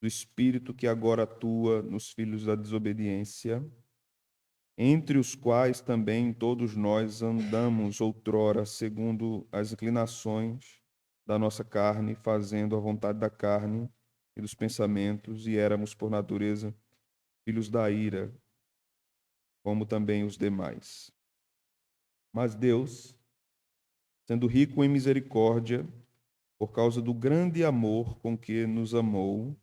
do Espírito que agora atua nos filhos da desobediência, entre os quais também todos nós andamos outrora segundo as inclinações da nossa carne, fazendo a vontade da carne e dos pensamentos, e éramos, por natureza, filhos da ira, como também os demais. Mas Deus, sendo rico em misericórdia, por causa do grande amor com que nos amou,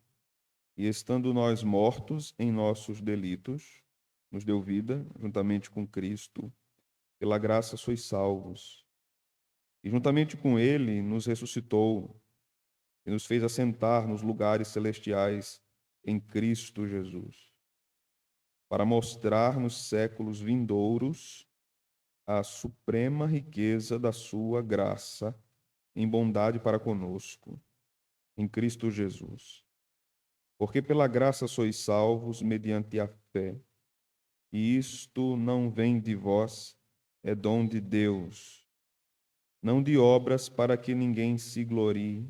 e estando nós mortos em nossos delitos, nos deu vida, juntamente com Cristo. Pela graça sois salvos. E juntamente com Ele nos ressuscitou e nos fez assentar nos lugares celestiais em Cristo Jesus, para mostrar nos séculos vindouros a suprema riqueza da sua graça em bondade para conosco, em Cristo Jesus. Porque pela graça sois salvos mediante a fé. E isto não vem de vós, é dom de Deus, não de obras para que ninguém se glorie,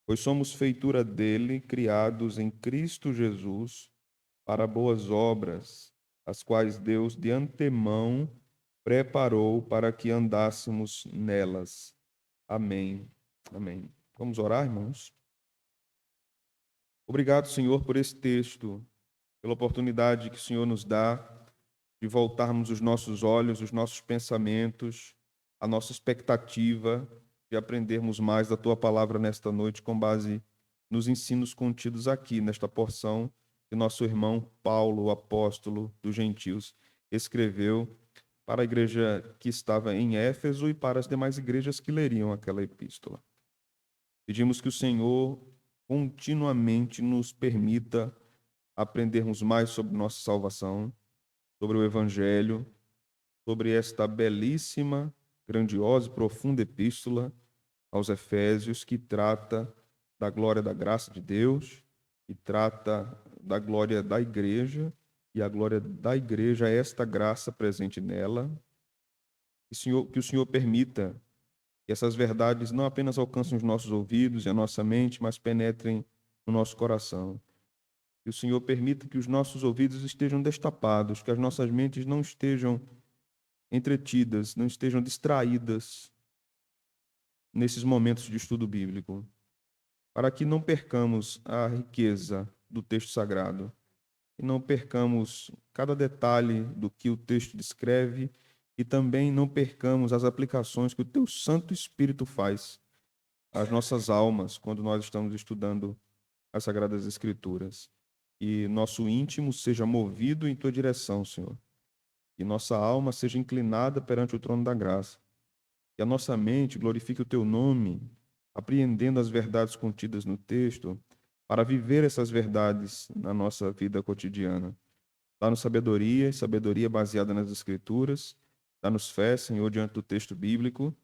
pois somos feitura dele, criados em Cristo Jesus, para boas obras, as quais Deus de antemão preparou para que andássemos nelas. Amém. Amém. Vamos orar, irmãos? Obrigado, Senhor, por esse texto, pela oportunidade que o Senhor nos dá de voltarmos os nossos olhos, os nossos pensamentos, a nossa expectativa de aprendermos mais da Tua palavra nesta noite com base nos ensinos contidos aqui, nesta porção que nosso irmão Paulo, o apóstolo dos gentios, escreveu para a igreja que estava em Éfeso e para as demais igrejas que leriam aquela epístola. Pedimos que o Senhor continuamente nos permita aprendermos mais sobre nossa salvação, sobre o Evangelho, sobre esta belíssima, grandiosa e profunda epístola aos Efésios, que trata da glória da graça de Deus, que trata da glória da igreja, e a glória da igreja é esta graça presente nela. Que o Senhor permita que essas verdades não apenas alcancem os nossos ouvidos e a nossa mente, mas penetrem no nosso coração. Que o Senhor permita que os nossos ouvidos estejam destapados, que as nossas mentes não estejam entretidas, não estejam distraídas nesses momentos de estudo bíblico, para que não percamos a riqueza do texto sagrado e não percamos cada detalhe do que o texto descreve e também não percamos as aplicações que o teu Santo Espírito faz às nossas almas quando nós estamos estudando as Sagradas Escrituras. E nosso íntimo seja movido em tua direção, Senhor. E nossa alma seja inclinada perante o trono da graça. Que a nossa mente glorifique o teu nome, apreendendo as verdades contidas no texto, para viver essas verdades na nossa vida cotidiana. Dá-nos sabedoria, sabedoria baseada nas Escrituras. Dá-nos fé, Senhor, diante do texto bíblico.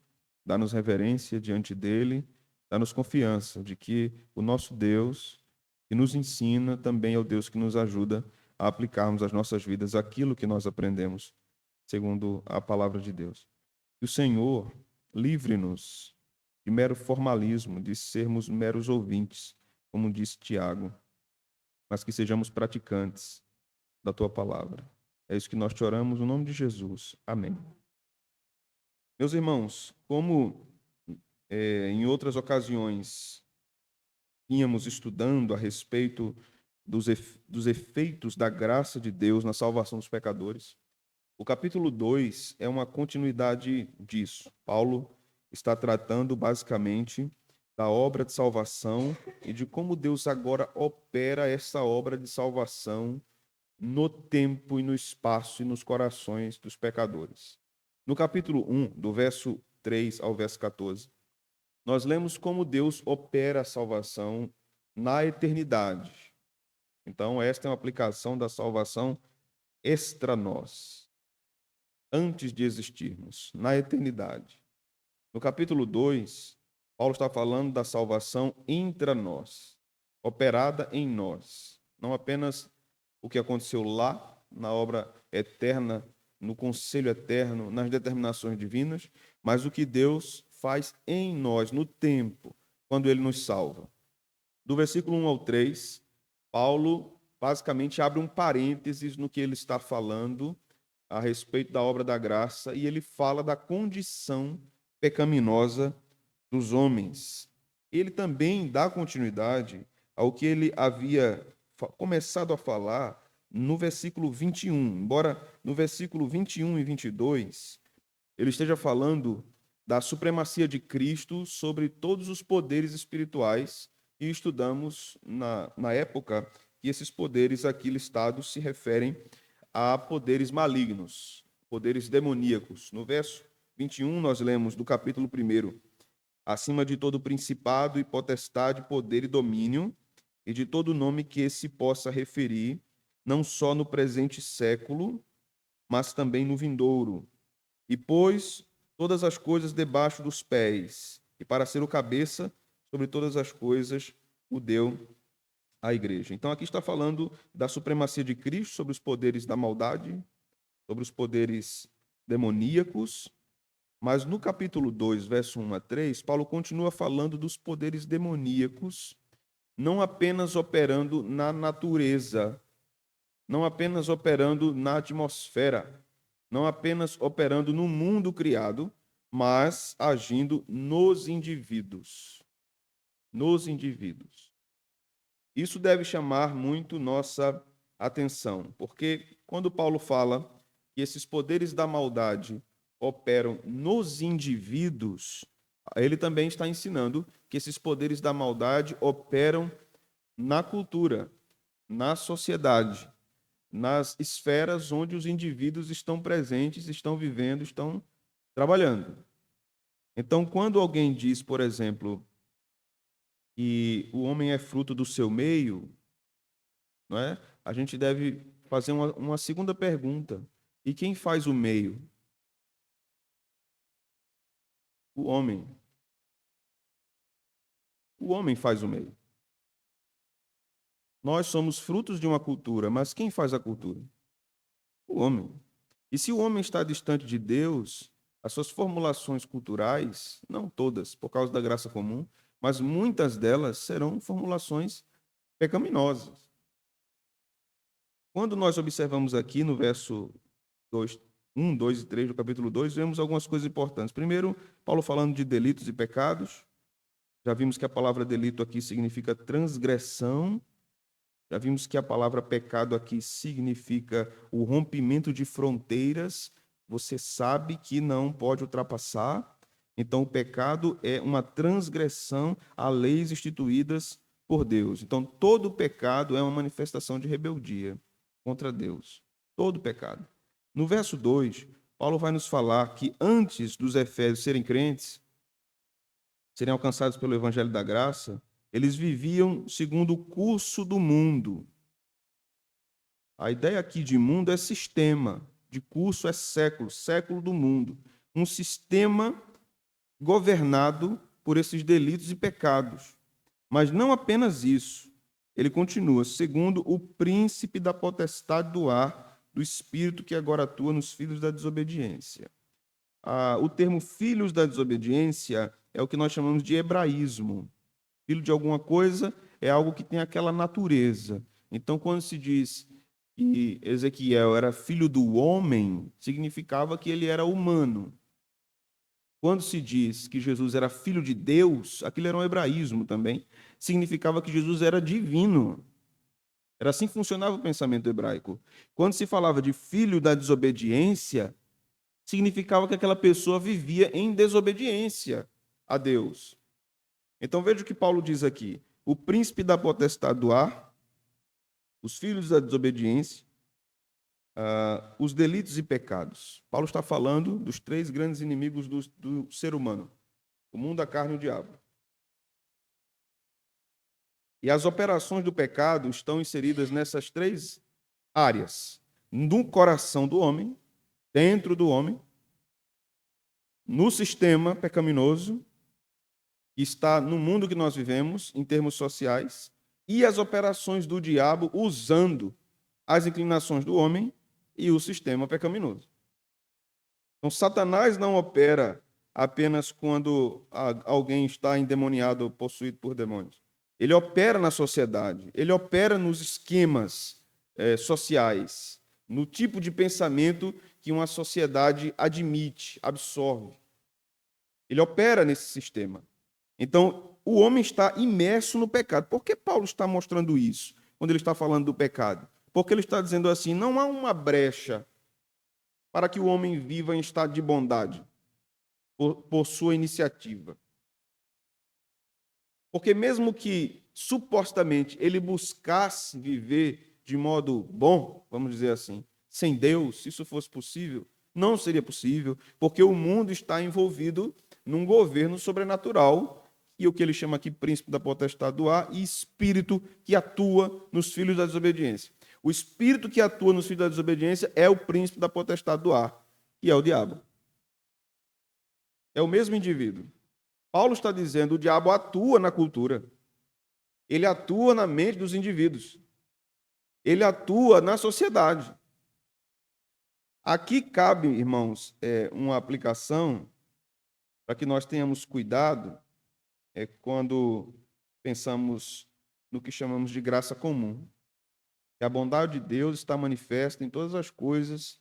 Dá-nos reverência diante dele. Dá-nos confiança de que o nosso Deus, que nos ensina, também é o Deus que nos ajuda a aplicarmos às nossas vidas aquilo que nós aprendemos, segundo a palavra de Deus. Que o Senhor livre-nos de mero formalismo, de sermos meros ouvintes, como disse Tiago, mas que sejamos praticantes da tua palavra. É isso que nós te oramos no nome de Jesus. Amém. Meus irmãos, como em outras ocasiões tínhamos estudando a respeito dos efeitos da graça de Deus na salvação dos pecadores, o capítulo 2 é uma continuidade disso. Paulo está tratando basicamente da obra de salvação e de como Deus agora opera essa obra de salvação no tempo e no espaço e nos corações dos pecadores. No capítulo 1, do verso 3 ao verso 14, nós lemos como Deus opera a salvação na eternidade. Então, esta é uma aplicação da salvação extra nós, antes de existirmos, na eternidade. No capítulo 2, Paulo está falando da salvação intra nós, operada em nós. Não apenas o que aconteceu lá, na obra eterna, no conselho eterno, nas determinações divinas, mas o que Deus faz em nós, no tempo, quando Ele nos salva. Do versículo 1 ao 3, Paulo basicamente abre um parênteses no que ele está falando a respeito da obra da graça e ele fala da condição pecaminosa dos homens. Ele também dá continuidade ao que ele havia começado a falar no versículo 21. Embora no versículo 21 e 22 ele esteja falando da supremacia de Cristo sobre todos os poderes espirituais e estudamos na época que esses poderes aqui listados se referem a poderes malignos, poderes demoníacos. No verso 21, nós lemos do capítulo 1: acima de todo principado e potestade, poder e domínio, e de todo nome que se possa referir, não só no presente século, mas também no vindouro. E pôs todas as coisas debaixo dos pés, e para ser o cabeça sobre todas as coisas, o deu à igreja. Então aqui está falando da supremacia de Cristo sobre os poderes da maldade, sobre os poderes demoníacos, mas no capítulo 2, verso 1 a 3, Paulo continua falando dos poderes demoníacos, não apenas operando na natureza, não apenas operando na atmosfera, não apenas operando no mundo criado, mas agindo nos indivíduos. Nos indivíduos. Isso deve chamar muito nossa atenção, porque quando Paulo fala que esses poderes da maldade operam nos indivíduos, ele também está ensinando que esses poderes da maldade operam na cultura, na sociedade, nas esferas onde os indivíduos estão presentes, estão vivendo, estão trabalhando. Então, quando alguém diz, por exemplo, que o homem é fruto do seu meio, não é? A gente deve fazer uma segunda pergunta. E quem faz o meio? O homem. O homem faz o meio. Nós somos frutos de uma cultura, mas quem faz a cultura? O homem. E se o homem está distante de Deus, as suas formulações culturais, não todas, por causa da graça comum, mas muitas delas serão formulações pecaminosas. Quando nós observamos aqui no verso 2, 1, 2 e 3 do capítulo 2, vemos algumas coisas importantes. Primeiro, Paulo falando de delitos e pecados. Já vimos que a palavra delito aqui significa transgressão. Já vimos que a palavra pecado aqui significa o rompimento de fronteiras. Você sabe que não pode ultrapassar. Então, o pecado é uma transgressão a leis instituídas por Deus. Então, todo pecado é uma manifestação de rebeldia contra Deus. Todo pecado. No verso 2, Paulo vai nos falar que antes dos efésios serem crentes, serem alcançados pelo evangelho da graça, eles viviam segundo o curso do mundo. A ideia aqui de mundo é sistema, de curso é século, século do mundo. Um sistema governado por esses delitos e pecados. Mas não apenas isso. Ele continua, segundo o príncipe da potestade do ar, do espírito que agora atua nos filhos da desobediência. O termo filhos da desobediência é o que nós chamamos de hebraísmo. Filho de alguma coisa é algo que tem aquela natureza. Então, quando se diz que Ezequiel era filho do homem, significava que ele era humano. Quando se diz que Jesus era filho de Deus, aquilo era um hebraísmo também, significava que Jesus era divino. Era assim que funcionava o pensamento hebraico. Quando se falava de filho da desobediência, significava que aquela pessoa vivia em desobediência a Deus. Então veja o que Paulo diz aqui. O príncipe da potestade do ar, os filhos da desobediência, os delitos e pecados. Paulo está falando dos três grandes inimigos do ser humano: o mundo, a carne e o diabo. E as operações do pecado estão inseridas nessas três áreas: no coração do homem, dentro do homem, no sistema pecaminoso, que está no mundo que nós vivemos, em termos sociais, e as operações do diabo usando as inclinações do homem e o sistema pecaminoso. Então, Satanás não opera apenas quando alguém está endemoniado ou possuído por demônios. ele opera na sociedade, ele opera nos esquemas sociais, no tipo de pensamento que uma sociedade admite, absorve. Ele opera nesse sistema. Então, o homem está imerso no pecado. Por que Paulo está mostrando isso, quando ele está falando do pecado? Porque ele está dizendo assim, não há uma brecha para que o homem viva em estado de bondade, por sua iniciativa. Porque mesmo que, supostamente, ele buscasse viver de modo bom, vamos dizer assim, sem Deus, se isso fosse possível, não seria possível, porque o mundo está envolvido num governo sobrenatural, e o que ele chama aqui príncipe da potestade do ar, e espírito que atua nos filhos da desobediência. O espírito que atua nos filhos da desobediência é o príncipe da potestade do ar, que é o diabo. É o mesmo indivíduo. Paulo está dizendo que o diabo atua na cultura. Ele atua na mente dos indivíduos. Ele atua na sociedade. Aqui cabe, irmãos, uma aplicação para que nós tenhamos cuidado quando pensamos no que chamamos de graça comum. Que a bondade de Deus está manifesta em todas as coisas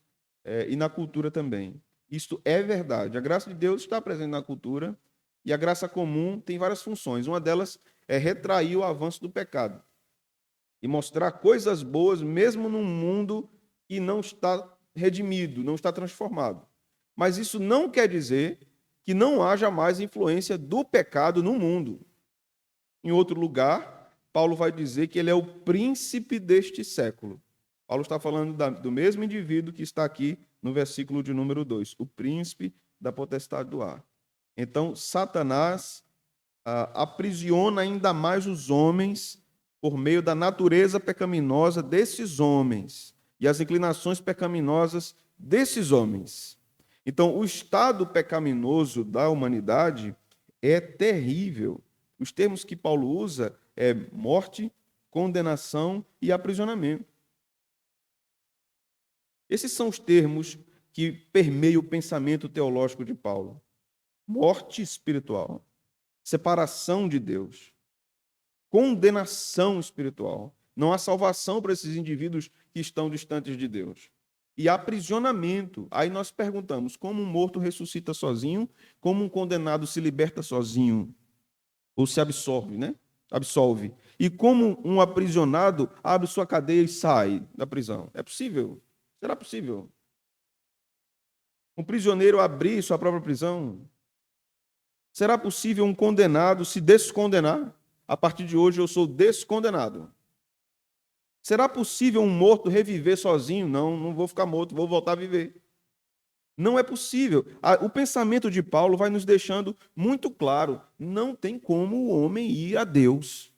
e na cultura também. Isto é verdade. A graça de Deus está presente na cultura e a graça comum tem várias funções. Uma delas é retrair o avanço do pecado e mostrar coisas boas mesmo num mundo que não está redimido, não está transformado. Mas isso não quer dizer que não haja mais influência do pecado no mundo. Em outro lugar, Paulo vai dizer que ele é o príncipe deste século. Paulo está falando do mesmo indivíduo que está aqui no versículo de número 2, o príncipe da potestade do ar. Então, Satanás aprisiona ainda mais os homens por meio da natureza pecaminosa desses homens e as inclinações pecaminosas desses homens. Então, o estado pecaminoso da humanidade é terrível. Os termos que Paulo usa é morte, condenação e aprisionamento. Esses são os termos que permeiam o pensamento teológico de Paulo. Morte espiritual, separação de Deus, condenação espiritual. Não há salvação para esses indivíduos que estão distantes de Deus. E aprisionamento. Aí nós perguntamos, como um morto ressuscita sozinho? Como um condenado se liberta sozinho? Ou se absorve, né? Absolve. E como um aprisionado abre sua cadeia e sai da prisão? É possível? Será possível? Um prisioneiro abrir sua própria prisão? Será possível um condenado se descondenar? A partir de hoje eu sou descondenado. Será possível um morto reviver sozinho? Não, não vou ficar morto, vou voltar a viver. Não é possível. O pensamento de Paulo vai nos deixando muito claro: não tem como o homem ir a Deus.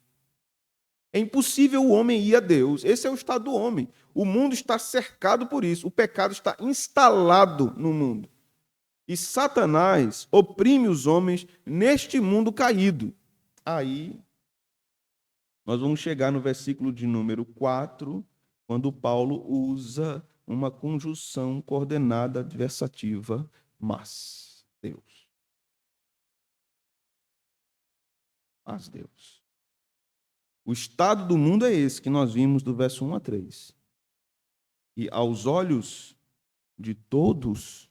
É impossível o homem ir a Deus. Esse é o estado do homem. O mundo está cercado por isso. O pecado está instalado no mundo. E Satanás oprime os homens neste mundo caído. Aí, nós vamos chegar no versículo de número 4, quando Paulo usa uma conjunção coordenada adversativa, mas Deus. Mas Deus. O estado do mundo é esse que nós vimos do verso 1 a 3. E aos olhos de todos,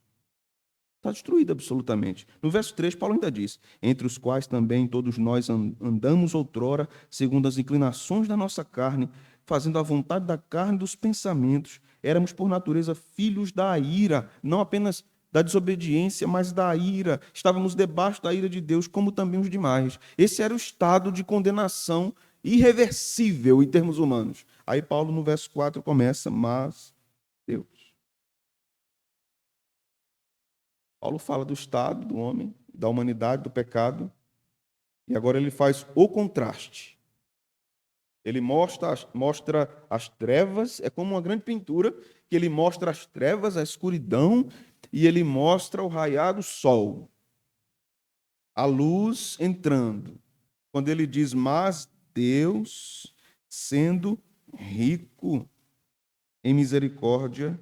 está destruído absolutamente. No verso 3, Paulo ainda diz: entre os quais também todos nós andamos outrora, segundo as inclinações da nossa carne, fazendo a vontade da carne e dos pensamentos. Éramos, por natureza, filhos da ira, não apenas da desobediência, mas da ira. Estávamos debaixo da ira de Deus, como também os demais. Esse era o estado de condenação irreversível em termos humanos. Aí Paulo, no verso 4, começa: mas Deus. Paulo fala do estado do homem, da humanidade, do pecado, e agora ele faz o contraste. Ele mostra as trevas, é como uma grande pintura, que ele mostra as trevas, a escuridão, e ele mostra o raiar do sol, a luz entrando. Quando ele diz: mas Deus, sendo rico em misericórdia,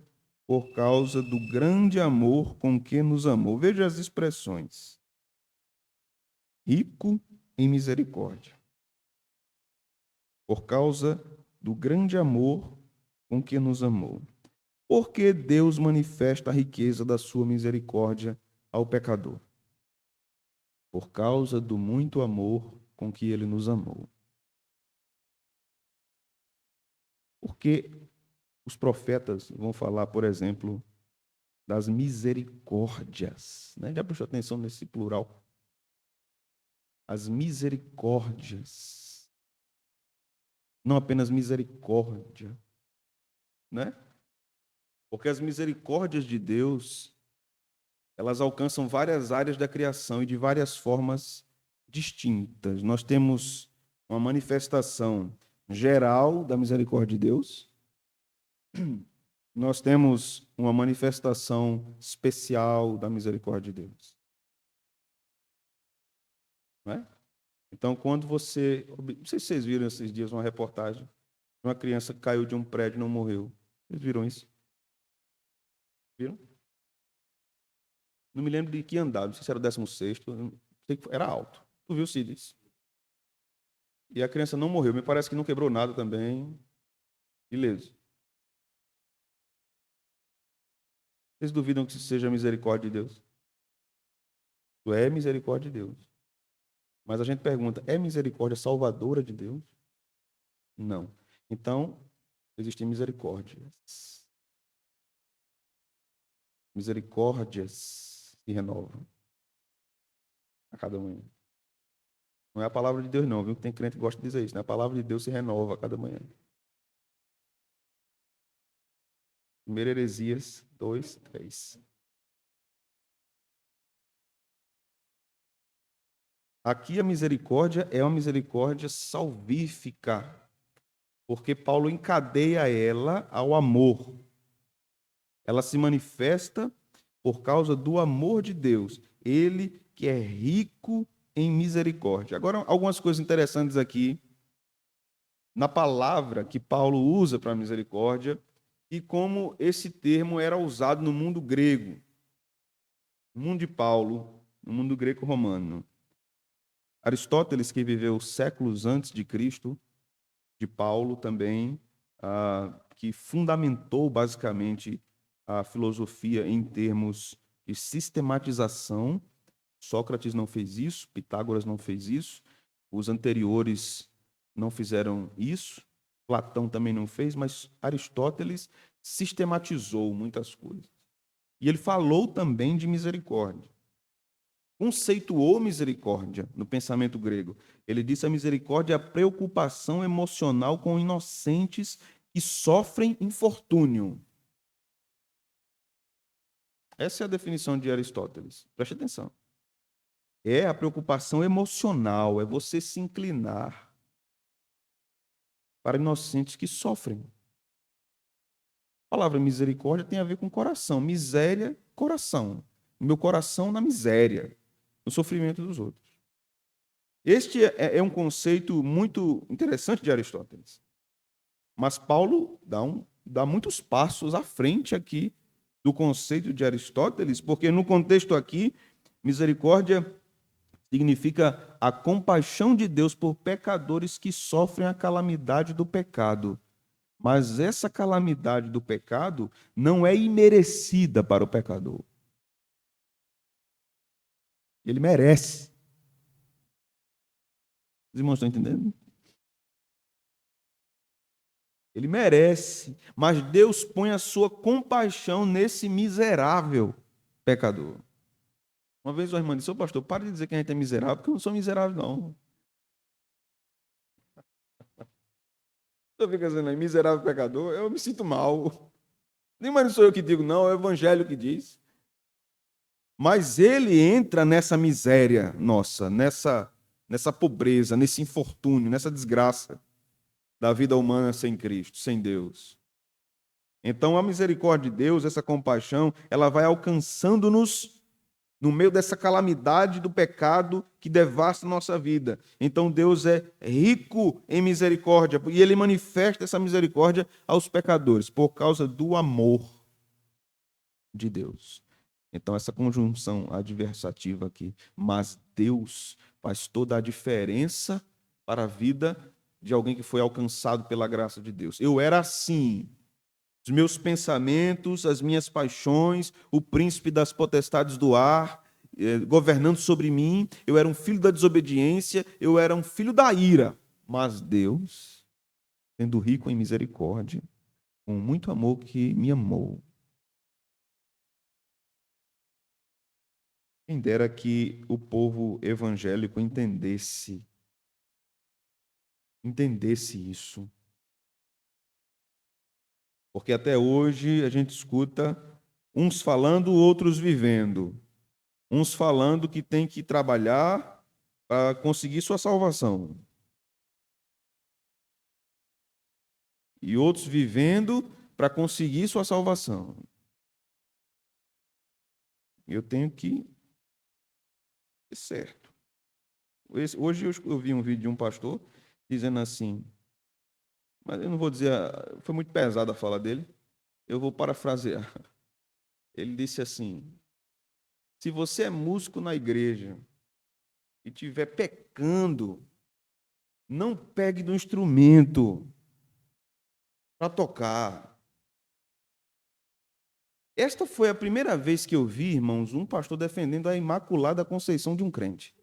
por causa do grande amor com que nos amou. Veja as expressões. Rico em misericórdia. por causa do grande amor com que nos amou. Porque Deus manifesta a riqueza da sua misericórdia ao pecador, por causa do muito amor com que ele nos amou. Porque os profetas vão falar, por exemplo, das misericórdias, né? Já prestou atenção nesse plural? As misericórdias. Não apenas misericórdia, né? Porque as misericórdias de Deus, elas alcançam várias áreas da criação e de várias formas distintas. Nós temos uma manifestação geral da misericórdia de Deus. Nós temos uma manifestação especial da misericórdia de Deus. Não é? Então, quando você... Não sei se vocês viram esses dias uma reportagem de uma criança que caiu de um prédio e não morreu. Vocês viram isso? Viram? Não me lembro de que andar, não sei se era o 16º, sei que era alto. Tu viu, Cid, isso? E a criança não morreu. Me parece que não quebrou nada também. Ileso. Vocês duvidam que isso seja misericórdia de Deus? Isso é misericórdia de Deus. Mas a gente pergunta, é misericórdia salvadora de Deus? Não. Então, existem misericórdias. Misericórdias se renovam a cada manhã. Não é a palavra de Deus, não, viu? Tem crente que gosta de dizer isso, né? A palavra de Deus se renova a cada manhã. 1 Heresias 2:3. Aqui a misericórdia é uma misericórdia salvífica, porque Paulo encadeia ela ao amor. Ela se manifesta por causa do amor de Deus. Ele que é rico em misericórdia. Agora, algumas coisas interessantes aqui na palavra que Paulo usa para misericórdia e como esse termo era usado no mundo grego, no mundo de Paulo, no mundo greco-romano. Aristóteles, que viveu séculos antes de Cristo, de Paulo também, que fundamentou basicamente a filosofia em termos de sistematização. Sócrates não fez isso, Pitágoras não fez isso, os anteriores não fizeram isso, Platão também não fez, mas Aristóteles sistematizou muitas coisas. E ele falou também de misericórdia. Conceituou misericórdia no pensamento grego. Ele disse a misericórdia é a preocupação emocional com inocentes que sofrem infortúnio. Essa é a definição de Aristóteles. Preste atenção. É a preocupação emocional, é você se inclinar para inocentes que sofrem. A palavra misericórdia tem a ver com coração. Miséria, coração. Meu coração na miséria, no sofrimento dos outros. Este é um conceito muito interessante de Aristóteles. Mas Paulo dá muitos passos à frente aqui do conceito de Aristóteles, porque no contexto aqui, misericórdia significa a compaixão de Deus por pecadores que sofrem a calamidade do pecado. Mas essa calamidade do pecado não é imerecida para o pecador. Ele merece. Os irmãos estão entendendo? Ele merece, mas Deus põe a sua compaixão nesse miserável pecador. Uma vez uma irmã disse, pastor, para de dizer que a gente é miserável, porque eu não sou miserável, não. Eu fico dizendo, miserável pecador, eu me sinto mal. Nem mais não sou eu que digo, não, é o evangelho que diz. Mas ele entra nessa miséria nossa, nessa pobreza, nesse infortúnio, nessa desgraça da vida humana sem Cristo, sem Deus. Então, a misericórdia de Deus, essa compaixão, ela vai alcançando-nos no meio dessa calamidade do pecado que devasta a nossa vida. Então, Deus é rico em misericórdia e ele manifesta essa misericórdia aos pecadores por causa do amor de Deus. Então, essa conjunção adversativa aqui, mas Deus faz toda a diferença para a vida de alguém que foi alcançado pela graça de Deus. Eu era assim. Os meus pensamentos, as minhas paixões, o príncipe das potestades do ar, governando sobre mim. Eu era um filho da desobediência, eu era um filho da ira. Mas Deus, sendo rico em misericórdia, com muito amor que me amou. Quem dera que o povo evangélico entendesse isso. Porque até hoje a gente escuta uns falando, outros vivendo. Uns falando que tem que trabalhar para conseguir sua salvação. E outros vivendo para conseguir sua salvação. Eu tenho que ser certo. Hoje eu vi um vídeo de um pastor dizendo assim, mas eu não vou dizer, foi muito pesada a fala dele, eu vou parafrasear. Ele disse assim: se você é músico na igreja e estiver pecando, não pegue no instrumento para tocar. Esta foi a primeira vez que eu vi, irmãos, um pastor defendendo a Imaculada Conceição de um crente.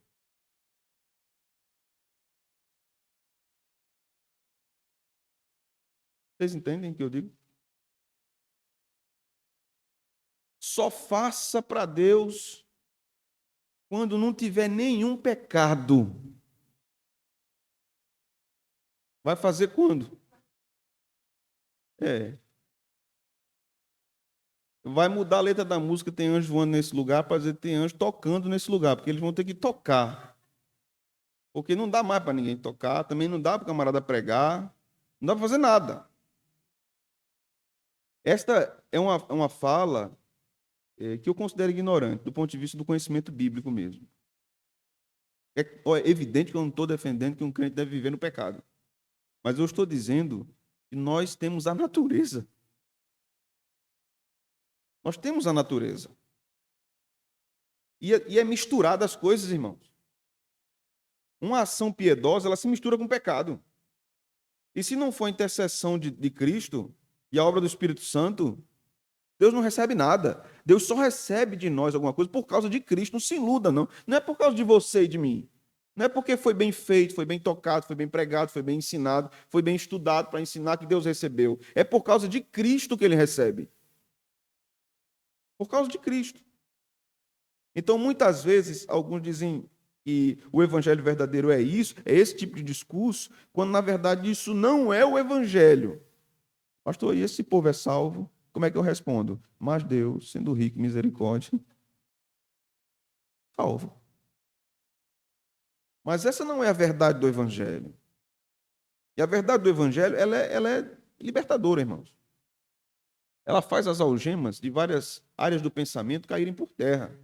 Vocês entendem o que eu digo? Só faça para Deus quando não tiver nenhum pecado. Vai fazer quando? É. Vai mudar a letra da música, tem anjo voando nesse lugar, para dizer que tem anjo tocando nesse lugar, porque eles vão ter que tocar. Porque não dá mais para ninguém tocar, também não dá para o camarada pregar, não dá para fazer nada. Esta é uma fala que eu considero ignorante, do ponto de vista do conhecimento bíblico mesmo. É evidente que eu não estou defendendo que um crente deve viver no pecado. Mas eu estou dizendo que nós temos a natureza. Nós temos a natureza. E é misturada as coisas, irmãos. Uma ação piedosa, ela se mistura com o pecado. E se não for a intercessão de Cristo e a obra do Espírito Santo, Deus não recebe nada. Deus só recebe de nós alguma coisa por causa de Cristo. Não se iluda, não. Não é por causa de você e de mim. Não é porque foi bem feito, foi bem tocado, foi bem pregado, foi bem ensinado, foi bem estudado para ensinar que Deus recebeu. É por causa de Cristo que ele recebe. Por causa de Cristo. Então, muitas vezes, alguns dizem que o evangelho verdadeiro é isso, é esse tipo de discurso, quando na verdade isso não é o evangelho. Pastor, e esse povo é salvo? Como é que eu respondo? Mas Deus, sendo rico em misericórdia, salvo. Mas essa não é a verdade do evangelho. E a verdade do evangelho, ela é libertadora, irmãos. Ela faz as algemas de várias áreas do pensamento caírem por terra.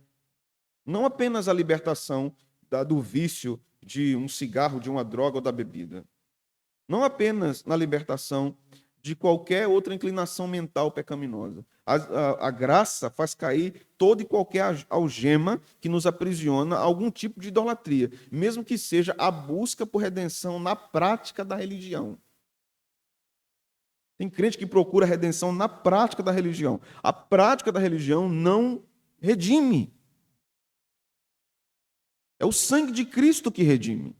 Não apenas a libertação do vício de um cigarro, de uma droga ou da bebida. Não apenas na libertação de qualquer outra inclinação mental pecaminosa. A graça faz cair toda e qualquer algema que nos aprisiona a algum tipo de idolatria, mesmo que seja a busca por redenção na prática da religião. Tem crente que procura redenção na prática da religião. A prática da religião não redime. É o sangue de Cristo que redime.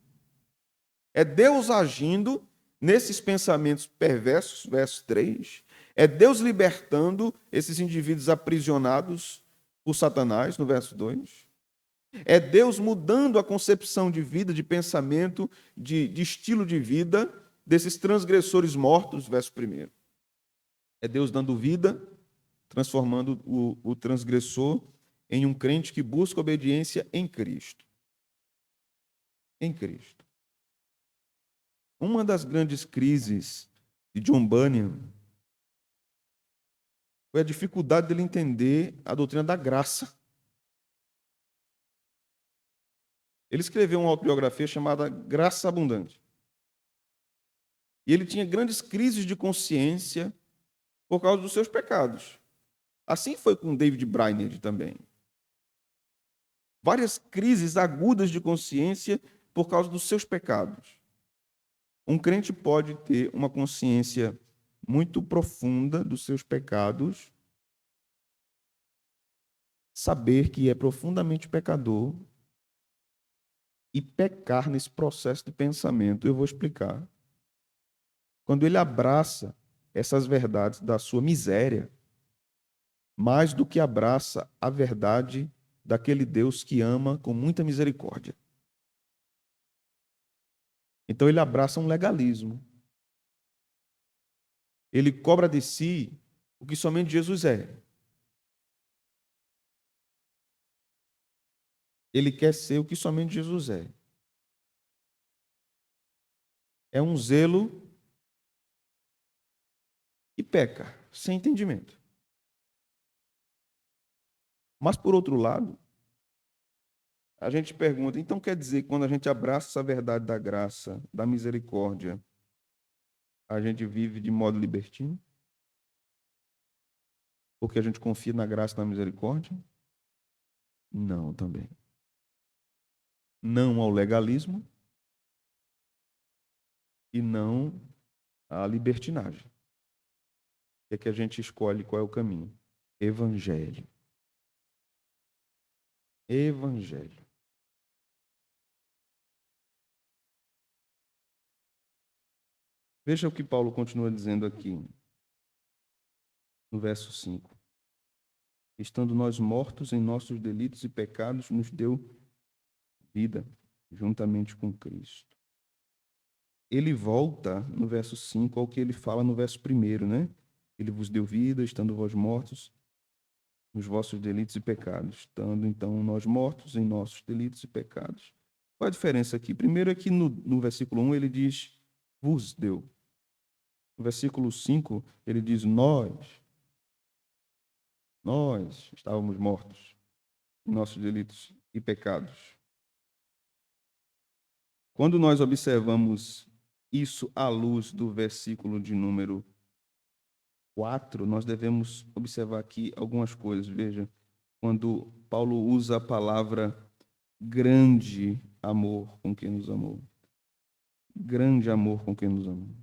É Deus agindo nesses pensamentos perversos, verso 3. É Deus libertando esses indivíduos aprisionados por Satanás, no verso 2. É Deus mudando a concepção de vida, de pensamento, de estilo de vida desses transgressores mortos, verso 1. É Deus dando vida, transformando o transgressor em um crente que busca obediência em Cristo. Em Cristo. Uma das grandes crises de John Bunyan foi a dificuldade dele entender a doutrina da graça. Ele escreveu uma autobiografia chamada Graça Abundante. E ele tinha grandes crises de consciência por causa dos seus pecados. Assim foi com David Brainerd também. Várias crises agudas de consciência por causa dos seus pecados. Um crente pode ter uma consciência muito profunda dos seus pecados, saber que é profundamente pecador e pecar nesse processo de pensamento. Eu vou explicar. Quando ele abraça essas verdades da sua miséria, mais do que abraça a verdade daquele Deus que ama com muita misericórdia. Então ele abraça um legalismo. Ele cobra de si o que somente Jesus é. Ele quer ser o que somente Jesus é. É um zelo e peca, sem entendimento. Mas, por outro lado, a gente pergunta, então quer dizer que quando a gente abraça essa verdade da graça, da misericórdia, a gente vive de modo libertino? Porque a gente confia na graça e na misericórdia? Não, também. Não ao legalismo e não à libertinagem. É que a gente escolhe qual é o caminho. Evangelho. Evangelho. Veja o que Paulo continua dizendo aqui, no verso 5. Estando nós mortos em nossos delitos e pecados, nos deu vida juntamente com Cristo. Ele volta no verso 5 ao que ele fala no verso 1, né? Ele vos deu vida, estando vós mortos nos vossos delitos e pecados. Estando, então, nós mortos em nossos delitos e pecados. Qual a diferença aqui? Primeiro é que no versículo 1 ele diz, vos deu. No versículo 5 ele diz, nós estávamos mortos em nossos delitos e pecados. Quando nós observamos isso à luz do versículo de número 4, nós devemos observar aqui algumas coisas. Veja, quando Paulo usa a palavra grande amor com quem nos amou. Grande amor com quem nos amou.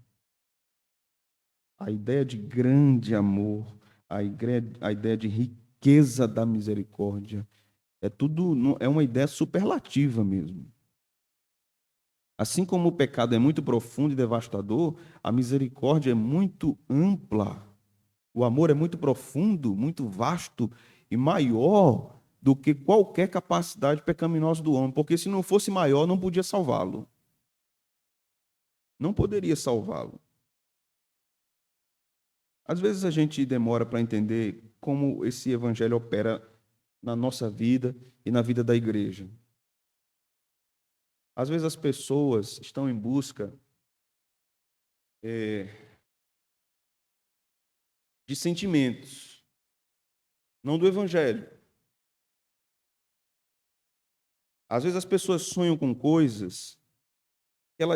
A ideia de grande amor, a ideia de riqueza da misericórdia, é uma ideia superlativa mesmo. Assim como o pecado é muito profundo e devastador, a misericórdia é muito ampla. O amor é muito profundo, muito vasto e maior do que qualquer capacidade pecaminosa do homem, porque se não fosse maior, não podia salvá-lo. Não poderia salvá-lo. Às vezes a gente demora para entender como esse evangelho opera na nossa vida e na vida da igreja. Às vezes as pessoas estão em busca de sentimentos, não do evangelho. Às vezes as pessoas sonham com coisas,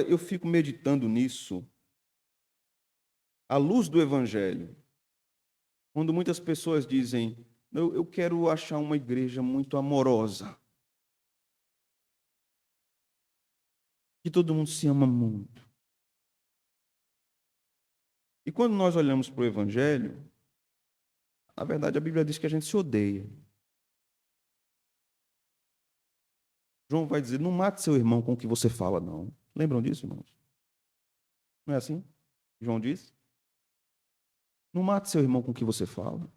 eu fico meditando nisso, à luz do evangelho. Quando muitas pessoas dizem, eu quero achar uma igreja muito amorosa, que todo mundo se ama muito. E quando nós olhamos para o evangelho, na verdade a Bíblia diz que a gente se odeia. João vai dizer, não mate seu irmão com o que você fala, não. Lembram disso, irmãos? Não é assim? João diz? Não mate seu irmão com o que você fala.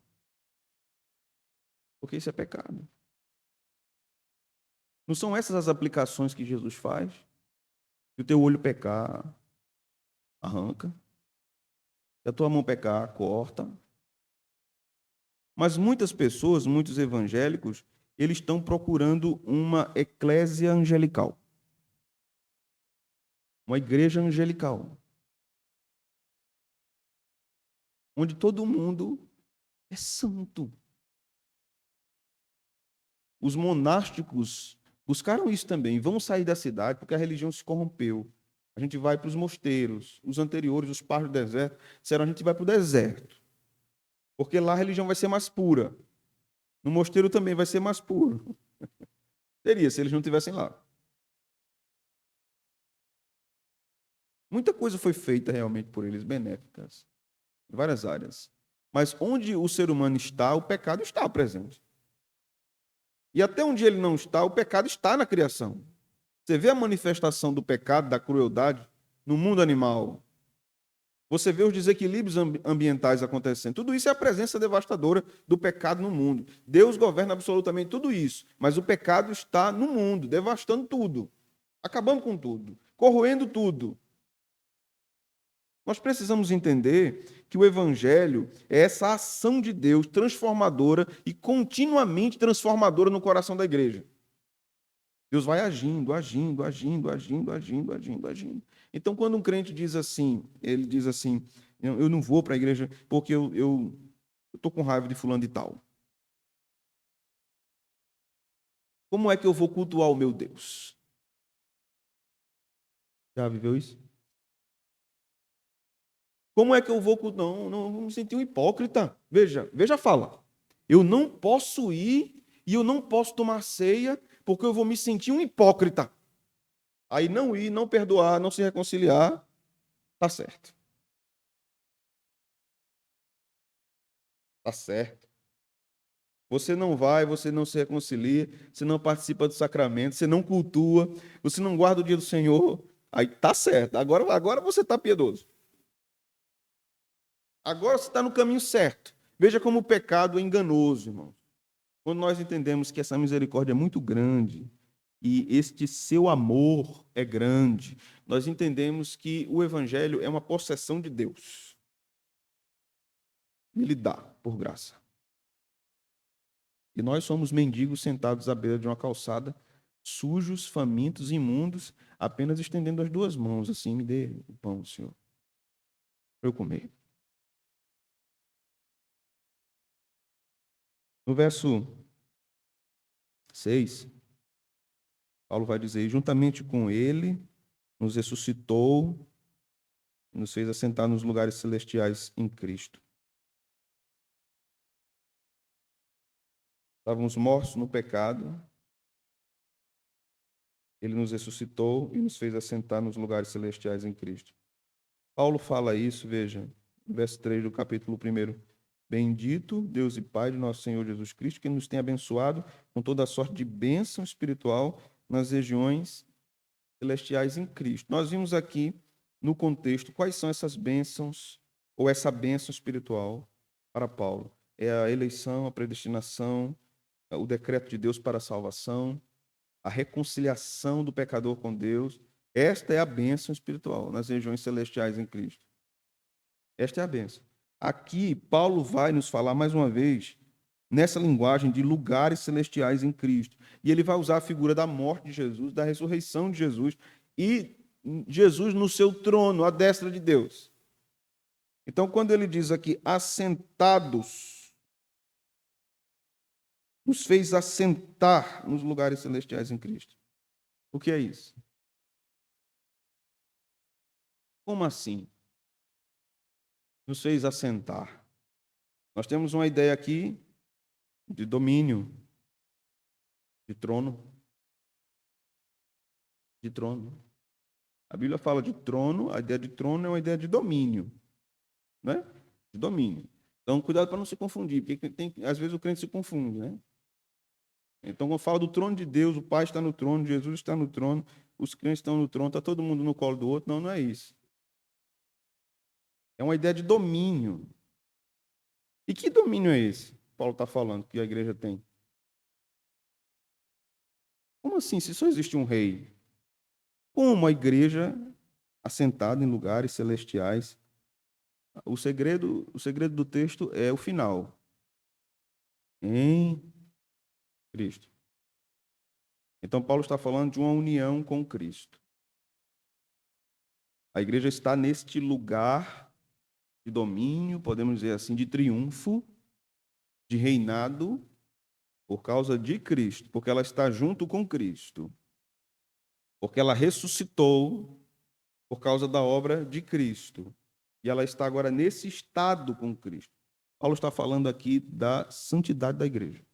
Porque isso é pecado. Não são essas as aplicações que Jesus faz? Se o teu olho pecar, arranca. Se a tua mão pecar, corta. Mas muitas pessoas, muitos evangélicos, eles estão procurando uma eclésia angelical. Uma igreja angelical. Onde todo mundo é santo. Os monásticos buscaram isso também. Vamos sair da cidade porque a religião se corrompeu. A gente vai para os mosteiros. Os anteriores, os pais do deserto, disseram a gente vai para o deserto. Porque lá a religião vai ser mais pura. No mosteiro também vai ser mais puro. Seria, se eles não estivessem lá. Muita coisa foi feita realmente por eles, benéficas, em várias áreas. Mas onde o ser humano está, o pecado está presente. E até onde ele não está, o pecado está na criação. Você vê a manifestação do pecado, da crueldade, no mundo animal. Você vê os desequilíbrios ambientais acontecendo. Tudo isso é a presença devastadora do pecado no mundo. Deus governa absolutamente tudo isso, mas o pecado está no mundo, devastando tudo, acabando com tudo, corroendo tudo. Nós precisamos entender que o Evangelho é essa ação de Deus transformadora e continuamente transformadora no coração da igreja. Deus vai agindo, agindo, agindo, agindo, agindo, agindo, agindo. Então, quando um crente diz assim, ele diz assim, eu não vou para a igreja porque eu estou com raiva de fulano de tal. Como é que eu vou cultuar o meu Deus? Já viveu isso? Como é que eu vou cultuar? Não, vou me sentir um hipócrita. Veja a fala. Eu não posso ir e eu não posso tomar ceia porque eu vou me sentir um hipócrita. Aí não ir, não perdoar, não se reconciliar, tá certo. Tá certo. Você não vai, você não se reconcilia, você não participa do sacramento, você não cultua, você não guarda o dia do Senhor, aí tá certo. Agora você está piedoso. Agora você está no caminho certo. Veja como o pecado é enganoso, irmão. Quando nós entendemos que essa misericórdia é muito grande e este seu amor é grande, nós entendemos que o Evangelho é uma possessão de Deus. Ele dá por graça. E nós somos mendigos sentados à beira de uma calçada, sujos, famintos, imundos, apenas estendendo as duas mãos, assim, me dê o pão, Senhor, para eu comer. No verso 6, Paulo vai dizer, e juntamente com ele, nos ressuscitou, nos fez assentar nos lugares celestiais em Cristo. Estávamos mortos no pecado, ele nos ressuscitou e nos fez assentar nos lugares celestiais em Cristo. Paulo fala isso, veja, no verso 3 do capítulo 1. Bendito Deus e Pai de nosso Senhor Jesus Cristo, que nos tem abençoado com toda a sorte de bênção espiritual nas regiões celestiais em Cristo. Nós vimos aqui no contexto quais são essas bênçãos, ou essa bênção espiritual para Paulo. É a eleição, a predestinação, o decreto de Deus para a salvação, a reconciliação do pecador com Deus. Esta é a bênção espiritual nas regiões celestiais em Cristo. Esta é a bênção. Aqui, Paulo vai nos falar mais uma vez nessa linguagem de lugares celestiais em Cristo. E ele vai usar a figura da morte de Jesus, da ressurreição de Jesus e Jesus no seu trono, à destra de Deus. Então, quando ele diz aqui, assentados, nos fez assentar nos lugares celestiais em Cristo. O que é isso? Como assim? Nos fez assentar. Nós temos uma ideia aqui de domínio, de trono. De trono. A Bíblia fala de trono, a ideia de trono é uma ideia de domínio, né? De domínio. Então, cuidado para não se confundir, porque às vezes o crente se confunde, né? Então, quando fala do trono de Deus, o Pai está no trono, Jesus está no trono, os crentes estão no trono, está todo mundo no colo do outro. Não, não é isso. É uma ideia de domínio. E que domínio é esse? Paulo está falando que a igreja tem. Como assim, se só existe um rei? Como a igreja assentada em lugares celestiais? O segredo do texto é o final. Em Cristo. Então, Paulo está falando de uma união com Cristo. A igreja está neste lugar de domínio, podemos dizer assim, de triunfo, de reinado, por causa de Cristo, porque ela está junto com Cristo. Porque ela ressuscitou por causa da obra de Cristo. E ela está agora nesse estado com Cristo. Paulo está falando aqui da santidade da igreja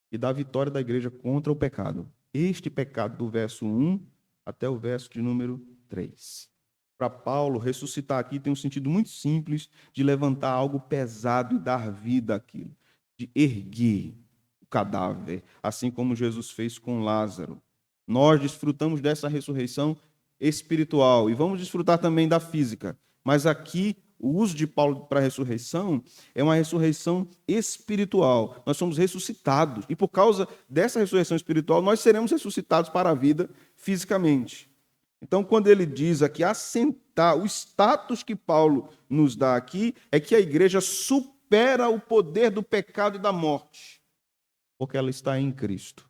e da vitória da igreja contra o pecado. Este pecado do verso 1 até o verso de número 3. Para Paulo, ressuscitar aqui tem um sentido muito simples de levantar algo pesado e dar vida àquilo, de erguer o cadáver, assim como Jesus fez com Lázaro. Nós desfrutamos dessa ressurreição espiritual e vamos desfrutar também da física, mas aqui o uso de Paulo para a ressurreição é uma ressurreição espiritual. Nós somos ressuscitados e por causa dessa ressurreição espiritual nós seremos ressuscitados para a vida fisicamente. Então, quando ele diz aqui assentar, o status que Paulo nos dá aqui é que a igreja supera o poder do pecado e da morte, porque ela está em Cristo.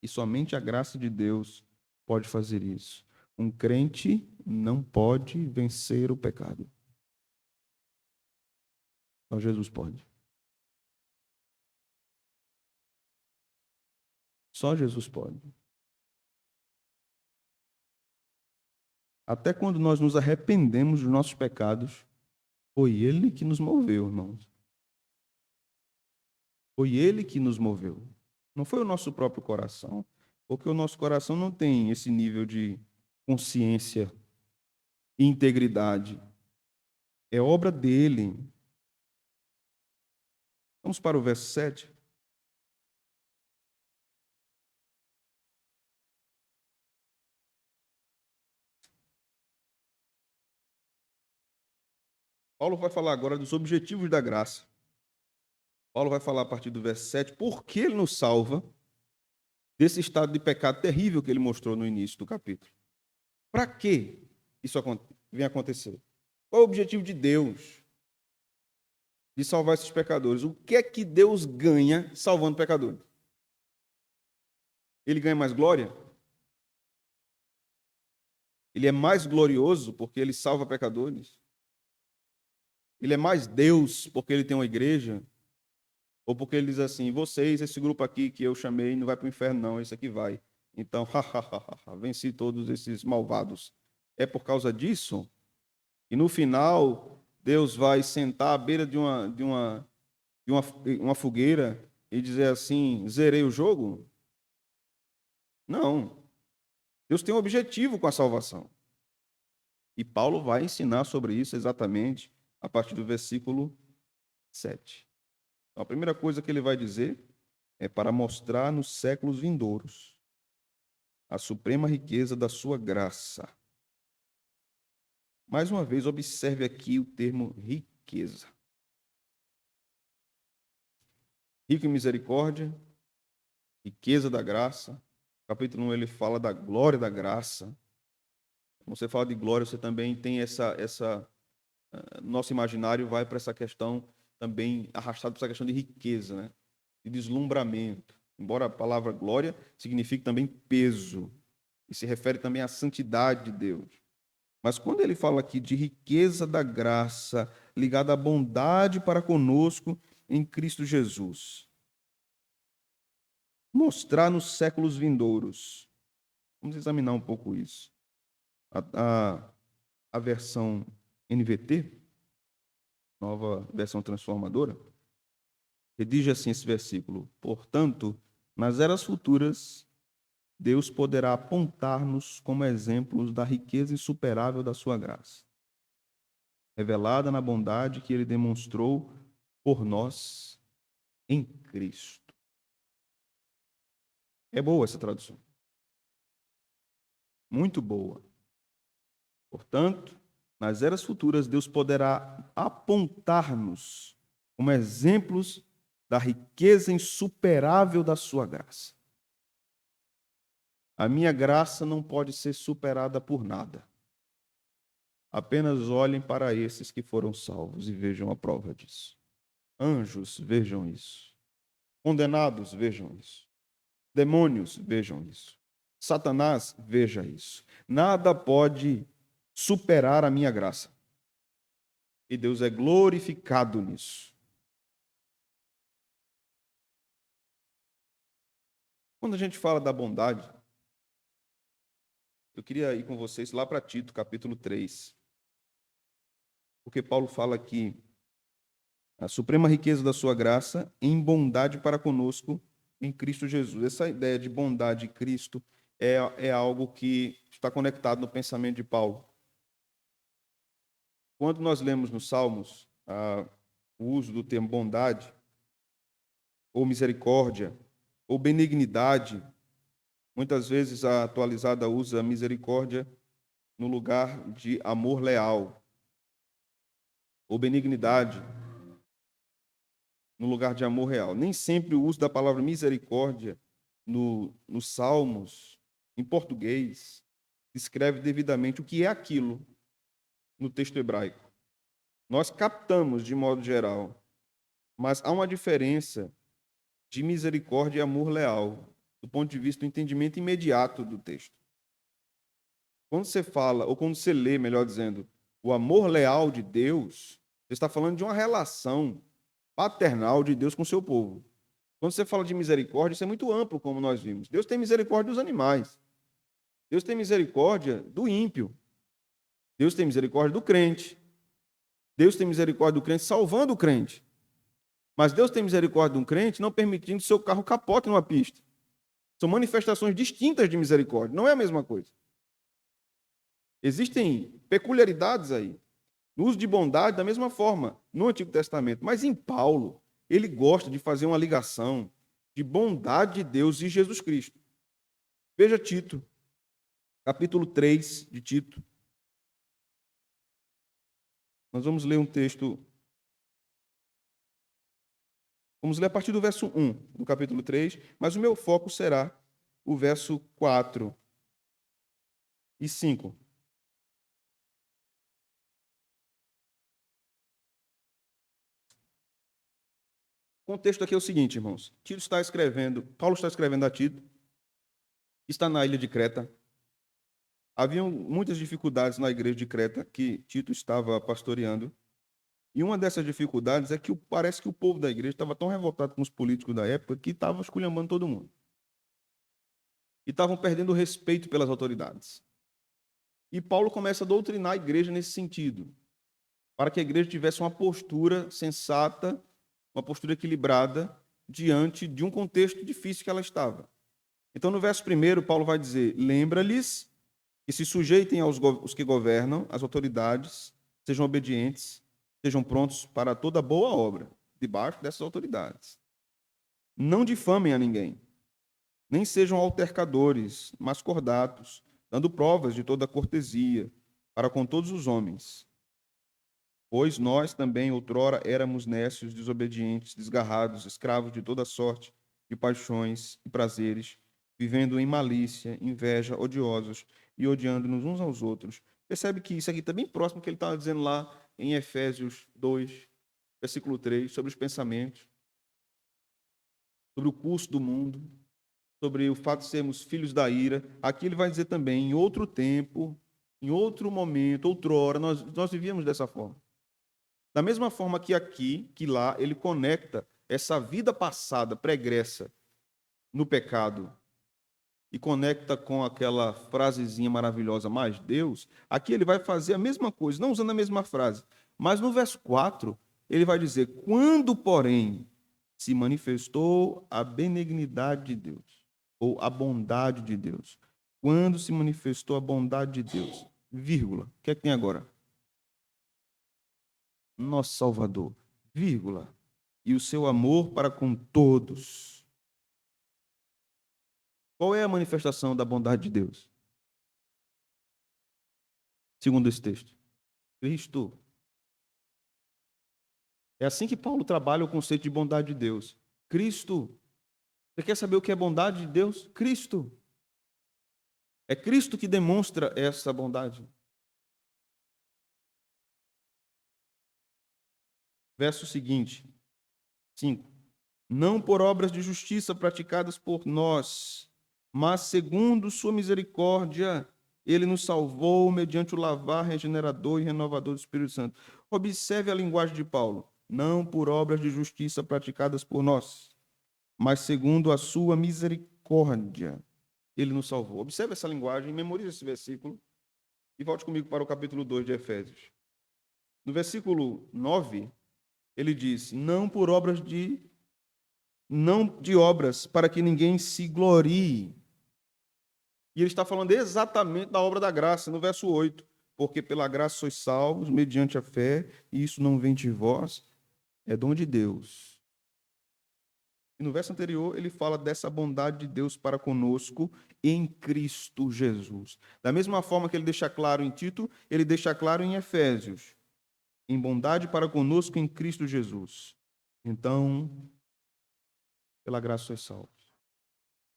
E somente a graça de Deus pode fazer isso. Um crente não pode vencer o pecado. Só Jesus pode. Só Jesus pode. Até quando nós nos arrependemos dos nossos pecados, foi Ele que nos moveu, irmãos. Foi Ele que nos moveu. Não foi o nosso próprio coração, porque o nosso coração não tem esse nível de consciência e integridade. É obra dele. Vamos para o verso 7. Paulo vai falar agora dos objetivos da graça. Paulo vai falar a partir do verso 7 por que ele nos salva desse estado de pecado terrível que ele mostrou no início do capítulo. Para que isso vem acontecer? Qual é o objetivo de Deus de salvar esses pecadores? O que é que Deus ganha salvando pecadores? Ele ganha mais glória? Ele é mais glorioso porque ele salva pecadores? Ele é mais Deus porque ele tem uma igreja? Ou porque ele diz assim, vocês, esse grupo aqui que eu chamei, não vai para o inferno não, esse aqui vai. Então, venci todos esses malvados. É por causa disso? E no final, Deus vai sentar à beira de uma fogueira e dizer assim, zerei o jogo? Não. Deus tem um objetivo com a salvação. E Paulo vai ensinar sobre isso exatamente a partir do versículo 7. Então, a primeira coisa que ele vai dizer é para mostrar nos séculos vindouros a suprema riqueza da sua graça. Mais uma vez, observe aqui o termo riqueza. Rico em misericórdia, riqueza da graça. Capítulo 1, ele fala da glória da graça. Quando você fala de glória, você também tem nosso imaginário vai para essa questão também arrastado para essa questão de riqueza, né? De deslumbramento. Embora a palavra glória signifique também peso, e se refere também à santidade de Deus. Mas quando ele fala aqui de riqueza da graça, ligada à bondade para conosco em Cristo Jesus, mostrar nos séculos vindouros. Vamos examinar um pouco isso. A versão NVT, nova versão transformadora, redige assim esse versículo. Portanto, nas eras futuras, Deus poderá apontar-nos como exemplos da riqueza insuperável da sua graça, revelada na bondade que ele demonstrou por nós em Cristo. É boa essa tradução. Muito boa. Portanto, nas eras futuras, Deus poderá apontar-nos como exemplos da riqueza insuperável da sua graça. A minha graça não pode ser superada por nada. Apenas olhem para esses que foram salvos e vejam a prova disso. Anjos, vejam isso. Condenados, vejam isso. Demônios, vejam isso. Satanás, veja isso. Nada pode superar a minha graça. E Deus é glorificado nisso. Quando a gente fala da bondade, eu queria ir com vocês lá para Tito, capítulo 3. Porque Paulo fala aqui a suprema riqueza da sua graça em bondade para conosco em Cristo Jesus. Essa ideia de bondade de Cristo é algo que está conectado no pensamento de Paulo. Quando nós lemos nos Salmos o uso do termo bondade, ou misericórdia, ou benignidade, muitas vezes a atualizada usa misericórdia no lugar de amor leal, ou benignidade no lugar de amor real. Nem sempre o uso da palavra misericórdia nos Salmos, em português, descreve devidamente o que é aquilo no texto hebraico. Nós captamos de modo geral, mas há uma diferença de misericórdia e amor leal, do ponto de vista do entendimento imediato do texto. Quando você fala, ou quando você lê, melhor dizendo, o amor leal de Deus, você está falando de uma relação paternal de Deus com o seu povo. Quando você fala de misericórdia, isso é muito amplo, como nós vimos. Deus tem misericórdia dos animais. Deus tem misericórdia do ímpio. Deus tem misericórdia do crente. Deus tem misericórdia do crente salvando o crente. Mas Deus tem misericórdia de um crente não permitindo que seu carro capote numa pista. São manifestações distintas de misericórdia. Não é a mesma coisa. Existem peculiaridades aí. No uso de bondade, da mesma forma, no Antigo Testamento. Mas em Paulo, ele gosta de fazer uma ligação de bondade de Deus e Jesus Cristo. Veja Tito, capítulo 3 de Tito. Nós vamos ler um texto. Vamos ler a partir do verso 1 do capítulo 3, mas o meu foco será o verso 4 e 5. O contexto aqui é o seguinte, irmãos. Paulo está escrevendo a Tito, está na ilha de Creta. Haviam muitas dificuldades na igreja de Creta que Tito estava pastoreando. E uma dessas dificuldades é que parece que o povo da igreja estava tão revoltado com os políticos da época que estava esculhambando todo mundo. E estavam perdendo o respeito pelas autoridades. E Paulo começa a doutrinar a igreja nesse sentido, para que a igreja tivesse uma postura sensata, uma postura equilibrada, diante de um contexto difícil que ela estava. Então, no verso 1, Paulo vai dizer: lembra-lhes que se sujeitem aos que governam, às autoridades, sejam obedientes, sejam prontos para toda boa obra, debaixo dessas autoridades. Não difamem a ninguém, nem sejam altercadores, mas cordatos, dando provas de toda cortesia para com todos os homens. Pois nós também outrora éramos nécios, desobedientes, desgarrados, escravos de toda sorte de paixões e prazeres, vivendo em malícia, inveja, odiosos e odiando-nos uns aos outros. Percebe que isso aqui está bem próximo do que ele estava dizendo lá em Efésios 2, versículo 3, sobre os pensamentos, sobre o curso do mundo, sobre o fato de sermos filhos da ira. Aqui ele vai dizer também, em outro tempo, em outro momento, outrora, nós vivíamos dessa forma. Da mesma forma que aqui, que lá, ele conecta essa vida passada, pregressa, no pecado, e conecta com aquela frasezinha maravilhosa, mas Deus, aqui ele vai fazer a mesma coisa, não usando a mesma frase, mas no verso 4, ele vai dizer: quando, porém, se manifestou a benignidade de Deus, ou a bondade de Deus. Quando se manifestou a bondade de Deus, vírgula, o que é que tem agora? Nosso Salvador, vírgula, e o seu amor para com todos. Qual é a manifestação da bondade de Deus? Segundo esse texto, Cristo. É assim que Paulo trabalha o conceito de bondade de Deus. Cristo. Você quer saber o que é bondade de Deus? Cristo. É Cristo que demonstra essa bondade. Verso seguinte, 5. Não por obras de justiça praticadas por nós, mas segundo sua misericórdia, ele nos salvou mediante o lavar regenerador e renovador do Espírito Santo. Observe a linguagem de Paulo. Não por obras de justiça praticadas por nós, mas segundo a sua misericórdia, ele nos salvou. Observe essa linguagem, memorize esse versículo e volte comigo para o capítulo 2 de Efésios. No versículo 9, ele diz: não de obras, para que ninguém se glorie. E ele está falando exatamente da obra da graça, no verso 8. Porque pela graça sois salvos, mediante a fé, e isso não vem de vós, é dom de Deus. E no verso anterior, ele fala dessa bondade de Deus para conosco em Cristo Jesus. Da mesma forma que ele deixa claro em Tito, ele deixa claro em Efésios. Em bondade para conosco em Cristo Jesus. Então, pela graça sois salvos.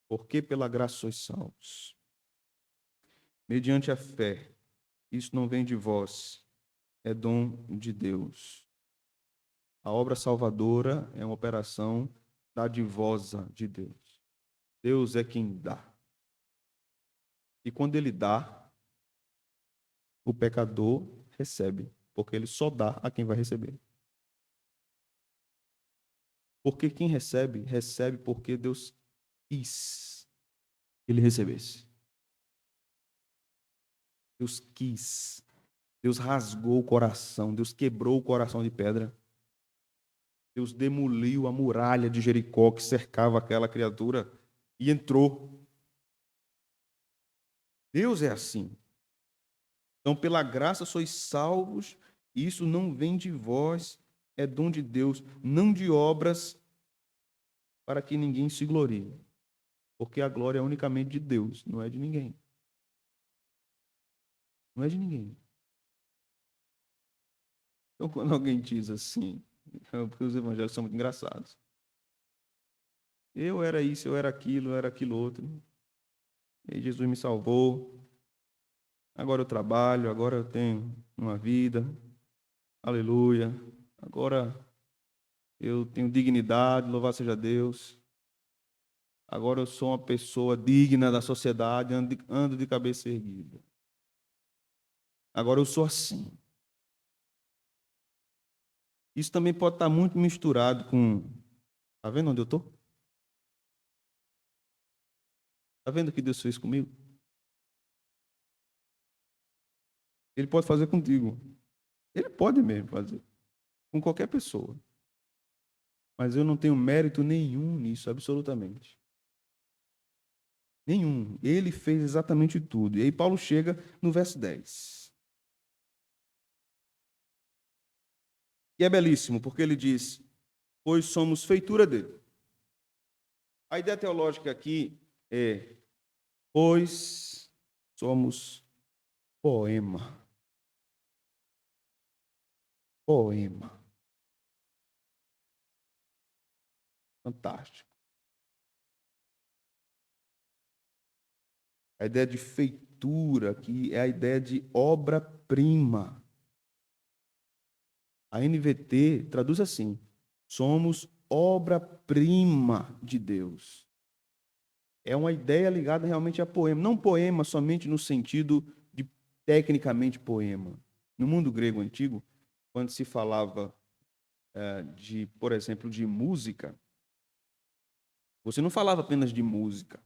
Por que pela graça sois salvos? Mediante a fé. Isso não vem de vós, é dom de Deus. A obra salvadora é uma operação dadivosa de Deus. Deus é quem dá. E quando ele dá, o pecador recebe, porque ele só dá a quem vai receber. Porque quem recebe, recebe porque Deus quis que ele recebesse. Deus quis. Deus rasgou o coração. Deus quebrou o coração de pedra. Deus demoliu a muralha de Jericó que cercava aquela criatura e entrou. Deus é assim. Então, pela graça sois salvos, e isso não vem de vós, é dom de Deus, não de obras, para que ninguém se glorie. Porque a glória é unicamente de Deus, não é de ninguém. Não é de ninguém. Então, quando alguém diz assim, porque os evangelhos são muito engraçados. Eu era isso, eu era aquilo outro. E Jesus me salvou. Agora eu trabalho, agora eu tenho uma vida. Aleluia. Agora eu tenho dignidade, louvado seja Deus. Agora eu sou uma pessoa digna da sociedade, ando de cabeça erguida. Agora eu sou assim. Isso também pode estar muito misturado com... Está vendo onde eu estou? Está vendo o que Deus fez comigo? Ele pode fazer contigo. Ele pode mesmo fazer. Com qualquer pessoa. Mas eu não tenho mérito nenhum nisso, absolutamente. Nenhum. Ele fez exatamente tudo. E aí Paulo chega no verso 10. E é belíssimo, porque ele diz, pois somos feitura dele. A ideia teológica aqui é, pois somos poema. Poema. Fantástico. A ideia de feitura aqui é a ideia de obra-prima. A NVT traduz assim, somos obra-prima de Deus. É uma ideia ligada realmente a poema. Não poema somente no sentido de tecnicamente poema. No mundo grego antigo, quando se falava de, por exemplo, de música, você não falava apenas de música.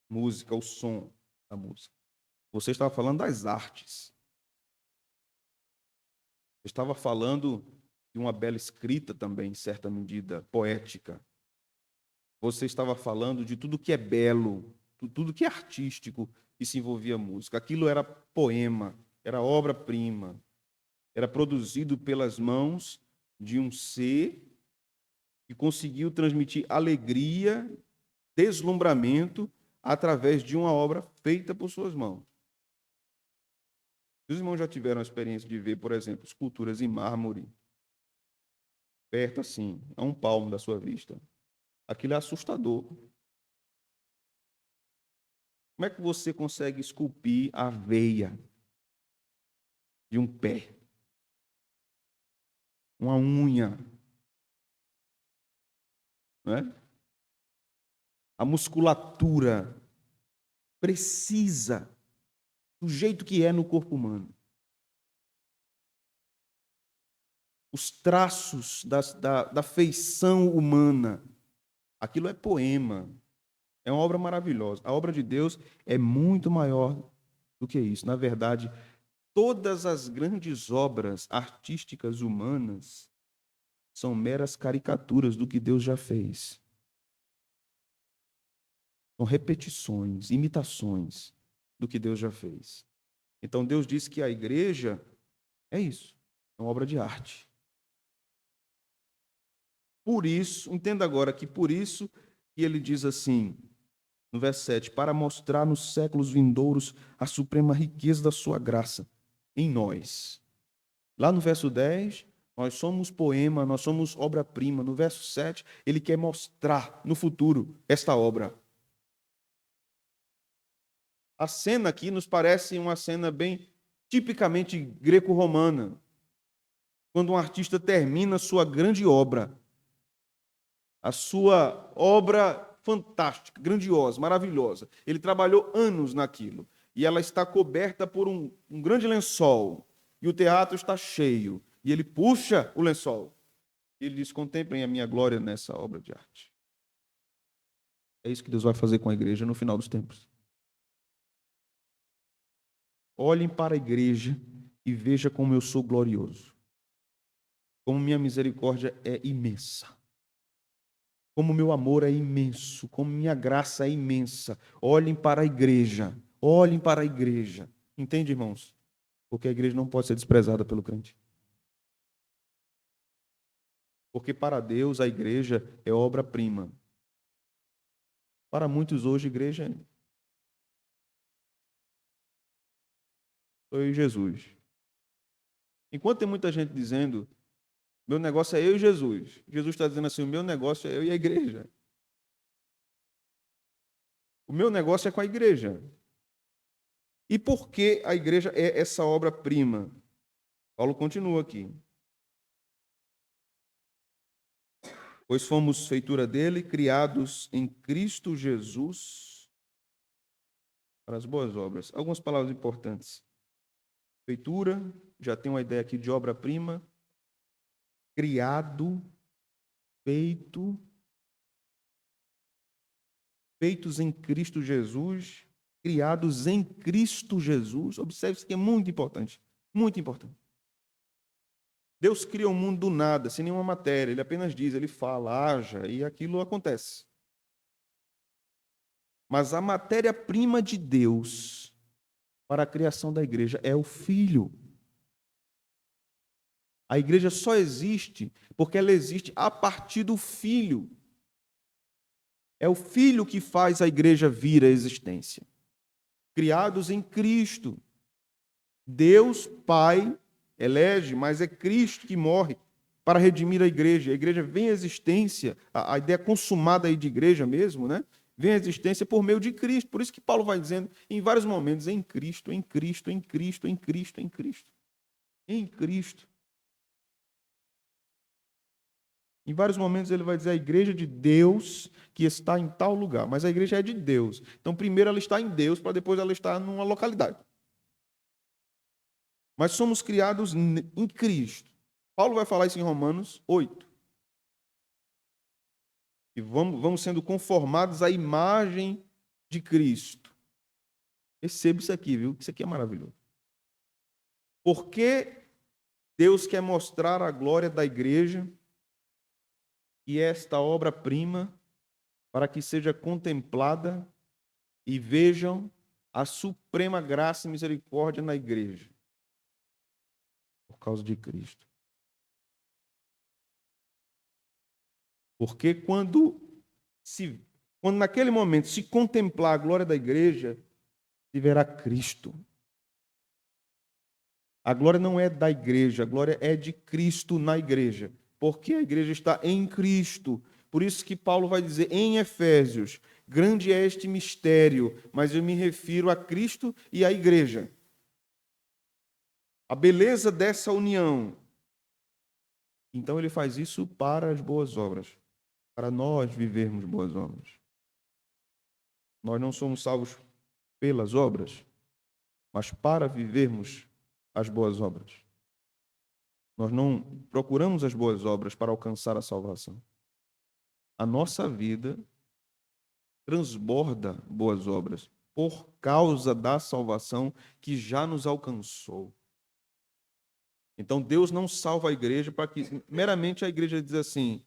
Música, o som da música. Você estava falando das artes. Você estava falando de uma bela escrita também, em certa medida, poética. Você estava falando de tudo que é belo, tudo que é artístico que se envolvia música. Aquilo era poema, era obra-prima, era produzido pelas mãos de um ser que conseguiu transmitir alegria, deslumbramento através de uma obra feita por suas mãos. Os irmãos já tiveram a experiência de ver, por exemplo, esculturas em mármore, perto assim, a um palmo da sua vista. Aquilo é assustador. Como é que você consegue esculpir a veia de um pé? Uma unha? Não é? A musculatura precisa do jeito que é no corpo humano. Os traços da feição humana. Aquilo é poema. É uma obra maravilhosa. A obra de Deus é muito maior do que isso. Na verdade, todas as grandes obras artísticas humanas são meras caricaturas do que Deus já fez. São repetições, imitações do que Deus já fez. Então Deus diz que a igreja é isso, é uma obra de arte. Por isso, entenda agora que por isso que ele diz assim, no verso 7, para mostrar nos séculos vindouros a suprema riqueza da sua graça em nós. Lá no verso 10, nós somos poema, nós somos obra-prima. No verso 7, ele quer mostrar no futuro esta obra. A cena aqui nos parece uma cena bem tipicamente greco-romana, quando um artista termina sua grande obra, a sua obra fantástica, grandiosa, maravilhosa. Ele trabalhou anos naquilo, e ela está coberta por um grande lençol, e o teatro está cheio, e ele puxa o lençol. E ele diz, contemplem a minha glória nessa obra de arte. É isso que Deus vai fazer com a igreja no final dos tempos. Olhem para a igreja e vejam como eu sou glorioso. Como minha misericórdia é imensa. Como meu amor é imenso. Como minha graça é imensa. Olhem para a igreja. Olhem para a igreja. Entende, irmãos? Porque a igreja não pode ser desprezada pelo crente. Porque para Deus a igreja é obra-prima. Para muitos hoje, a igreja sou eu e Jesus. Enquanto tem muita gente dizendo, meu negócio é eu e Jesus. Jesus está dizendo assim, o meu negócio é eu e a igreja. O meu negócio é com a igreja. E por que a igreja é essa obra-prima? Paulo continua aqui. Pois fomos feitura dele, criados em Cristo Jesus para as boas obras. Algumas palavras importantes. Feitura, já tem uma ideia aqui de obra-prima. Criado, feito, feitos em Cristo Jesus, criados em Cristo Jesus. Observe isso que é muito importante. Muito importante. Deus cria o mundo do nada, sem nenhuma matéria. Ele apenas diz, ele fala, haja, e aquilo acontece. Mas a matéria-prima de Deus para a criação da igreja é o Filho. A igreja só existe porque ela existe a partir do Filho. É o Filho que faz a igreja vir à existência. Criados em Cristo. Deus, Pai, elege, mas é Cristo que morre para redimir a igreja. A igreja vem à existência, a ideia consumada aí de igreja mesmo, né? Vem à existência por meio de Cristo. Por isso que Paulo vai dizendo em vários momentos, em Cristo, em Cristo, em Cristo, em Cristo, em Cristo. Em Cristo. Em vários momentos ele vai dizer a igreja de Deus que está em tal lugar, mas a igreja é de Deus. Então primeiro ela está em Deus, para depois ela estar numa localidade. Mas somos criados em Cristo. Paulo vai falar isso em Romanos 8. E vamos sendo conformados à imagem de Cristo. Receba isso aqui, viu? Isso aqui é maravilhoso. Porque Deus quer mostrar a glória da igreja e esta obra-prima para que seja contemplada e vejam a suprema graça e misericórdia na igreja. Por causa de Cristo. Porque quando naquele momento se contemplar a glória da igreja, se verá Cristo. A glória não é da igreja, a glória é de Cristo na igreja. Porque a igreja está em Cristo. Por isso que Paulo vai dizer em Efésios, grande é este mistério, mas eu me refiro a Cristo e à igreja. A beleza dessa união. Então ele faz isso para as boas obras, para nós vivermos boas obras. Nós não somos salvos pelas obras, mas para vivermos as boas obras. Nós não procuramos as boas obras para alcançar a salvação. A nossa vida transborda boas obras por causa da salvação que já nos alcançou. Então Deus não salva a igreja para que meramente a igreja diz assim,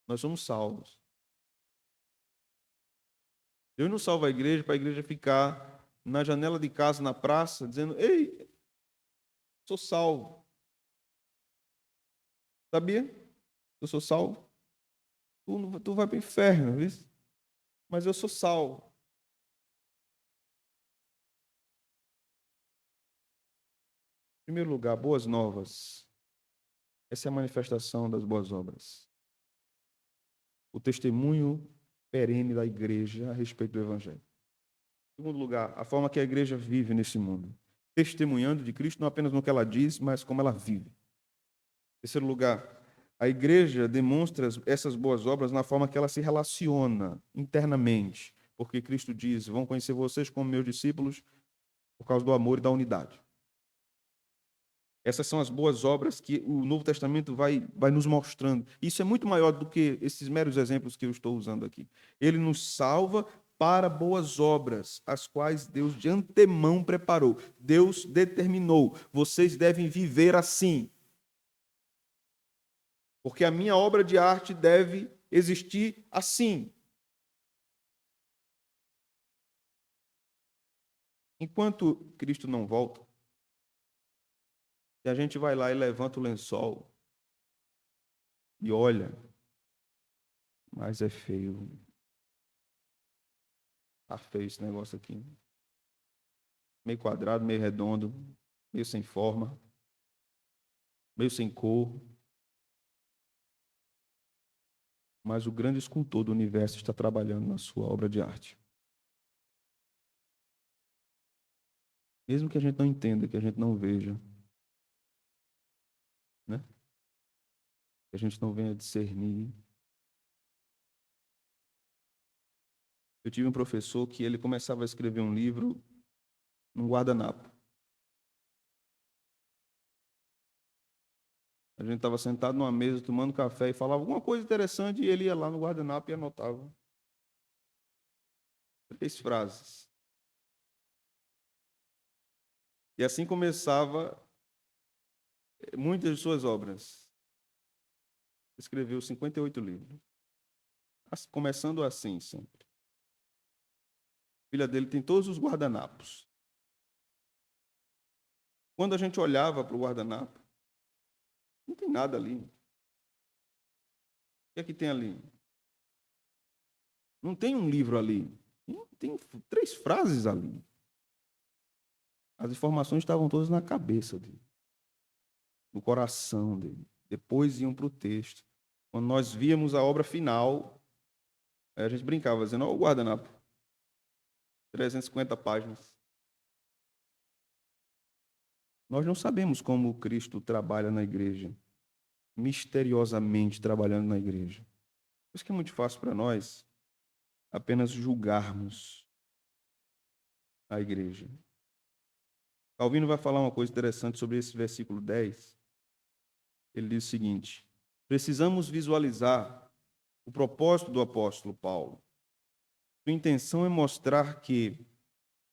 nós somos salvos. Deus não salva a igreja para a igreja ficar na janela de casa, na praça, dizendo: ei, sou salvo. Sabia? Eu sou salvo. Tu vai para o inferno, viu? Mas eu sou salvo. Em primeiro lugar, boas novas. Essa é a manifestação das boas obras. O testemunho perene da igreja a respeito do evangelho. Em segundo lugar, a forma que a igreja vive nesse mundo. Testemunhando de Cristo não apenas no que ela diz, mas como ela vive. Em terceiro lugar, a igreja demonstra essas boas obras na forma que ela se relaciona internamente. Porque Cristo diz: vão conhecer vocês como meus discípulos por causa do amor e da unidade. Essas são as boas obras que o Novo Testamento vai nos mostrando. Isso é muito maior do que esses meros exemplos que eu estou usando aqui. Ele nos salva para boas obras, as quais Deus de antemão preparou. Deus determinou. Vocês devem viver assim. Porque a minha obra de arte deve existir assim. Enquanto Cristo não volta, e a gente vai lá e levanta o lençol e olha, mas é feio. Tá feio esse negócio aqui. Meio quadrado, meio redondo, meio sem forma, meio sem cor. Mas o grande escultor do universo está trabalhando na sua obra de arte. Mesmo que a gente não entenda, que a gente não veja, né? Que a gente não venha discernir. Eu tive um professor que ele começava a escrever um livro num guardanapo. A gente estava sentado numa mesa tomando café e falava alguma coisa interessante e ele ia lá no guardanapo e anotava 3 frases. E assim começava muitas de suas obras. Escreveu 58 livros. Começando assim sempre. A filha dele tem todos os guardanapos. Quando a gente olhava para o guardanapo, não tem nada ali. O que é que tem ali? Não tem um livro ali. Tem 3 frases ali. As informações estavam todas na cabeça dele, no coração dele. Depois iam para o texto. Quando nós víamos a obra final, a gente brincava, dizendo: olha o guardanapo. 350 páginas. Nós não sabemos como Cristo trabalha na igreja. Misteriosamente trabalhando na igreja. Por isso que é muito fácil para nós apenas julgarmos a igreja. Calvino vai falar uma coisa interessante sobre esse versículo 10. Ele diz o seguinte: precisamos visualizar o propósito do apóstolo Paulo. Sua intenção é mostrar que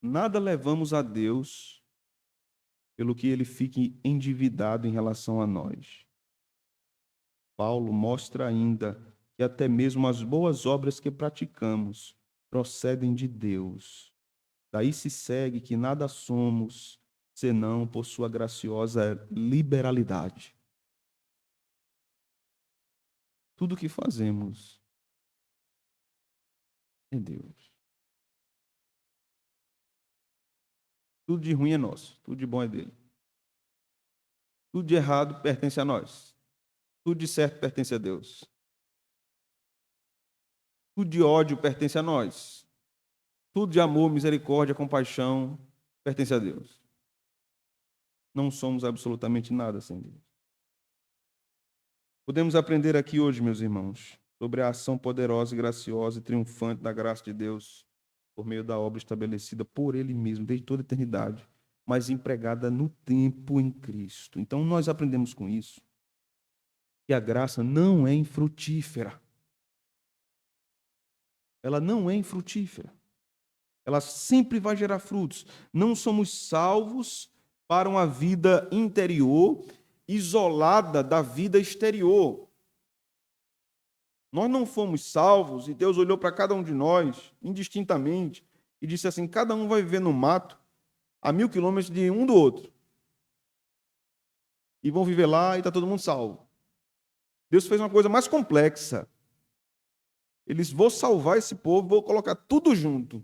nada levamos a Deus pelo que ele fique endividado em relação a nós. Paulo mostra ainda que até mesmo as boas obras que praticamos procedem de Deus. Daí se segue que nada somos senão por sua graciosa liberalidade. Tudo o que fazemos é Deus. Tudo de ruim é nosso, tudo de bom é dele. Tudo de errado pertence a nós. Tudo de certo pertence a Deus. Tudo de ódio pertence a nós. Tudo de amor, misericórdia, compaixão pertence a Deus. Não somos absolutamente nada sem Deus. Podemos aprender aqui hoje, meus irmãos, sobre a ação poderosa, graciosa e triunfante da graça de Deus por meio da obra estabelecida por Ele mesmo, desde toda a eternidade, mas empregada no tempo em Cristo. Então, nós aprendemos com isso que a graça não é infrutífera. Ela não é infrutífera. Ela sempre vai gerar frutos. Não somos salvos para uma vida interior isolada da vida exterior. Nós não fomos salvos e Deus olhou para cada um de nós, indistintamente, e disse assim: cada um vai viver no mato, a 1.000 quilômetros de um do outro. E vão viver lá e está todo mundo salvo. Deus fez uma coisa mais complexa. Eles vão salvar esse povo, vou colocar tudo junto.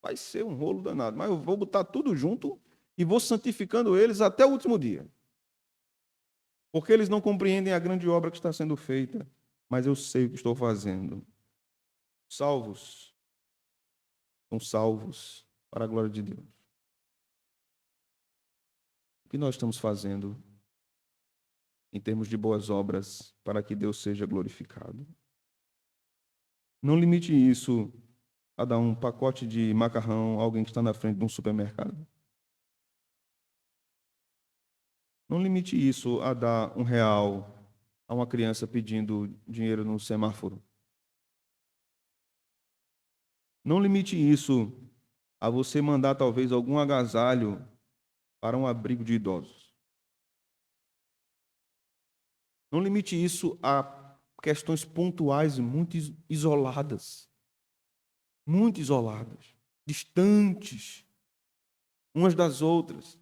Vai ser um rolo danado, mas eu vou botar tudo junto e vou santificando eles até o último dia. Porque eles não compreendem a grande obra que está sendo feita, mas eu sei o que estou fazendo. Salvos são salvos para a glória de Deus. O que nós estamos fazendo em termos de boas obras para que Deus seja glorificado? Não limite isso a dar um pacote de macarrão a alguém que está na frente de um supermercado. Não limite isso a dar R$ 1 a uma criança pedindo dinheiro no semáforo. Não limite isso a você mandar talvez algum agasalho para um abrigo de idosos. Não limite isso a questões pontuais muito isoladas, distantes umas das outras.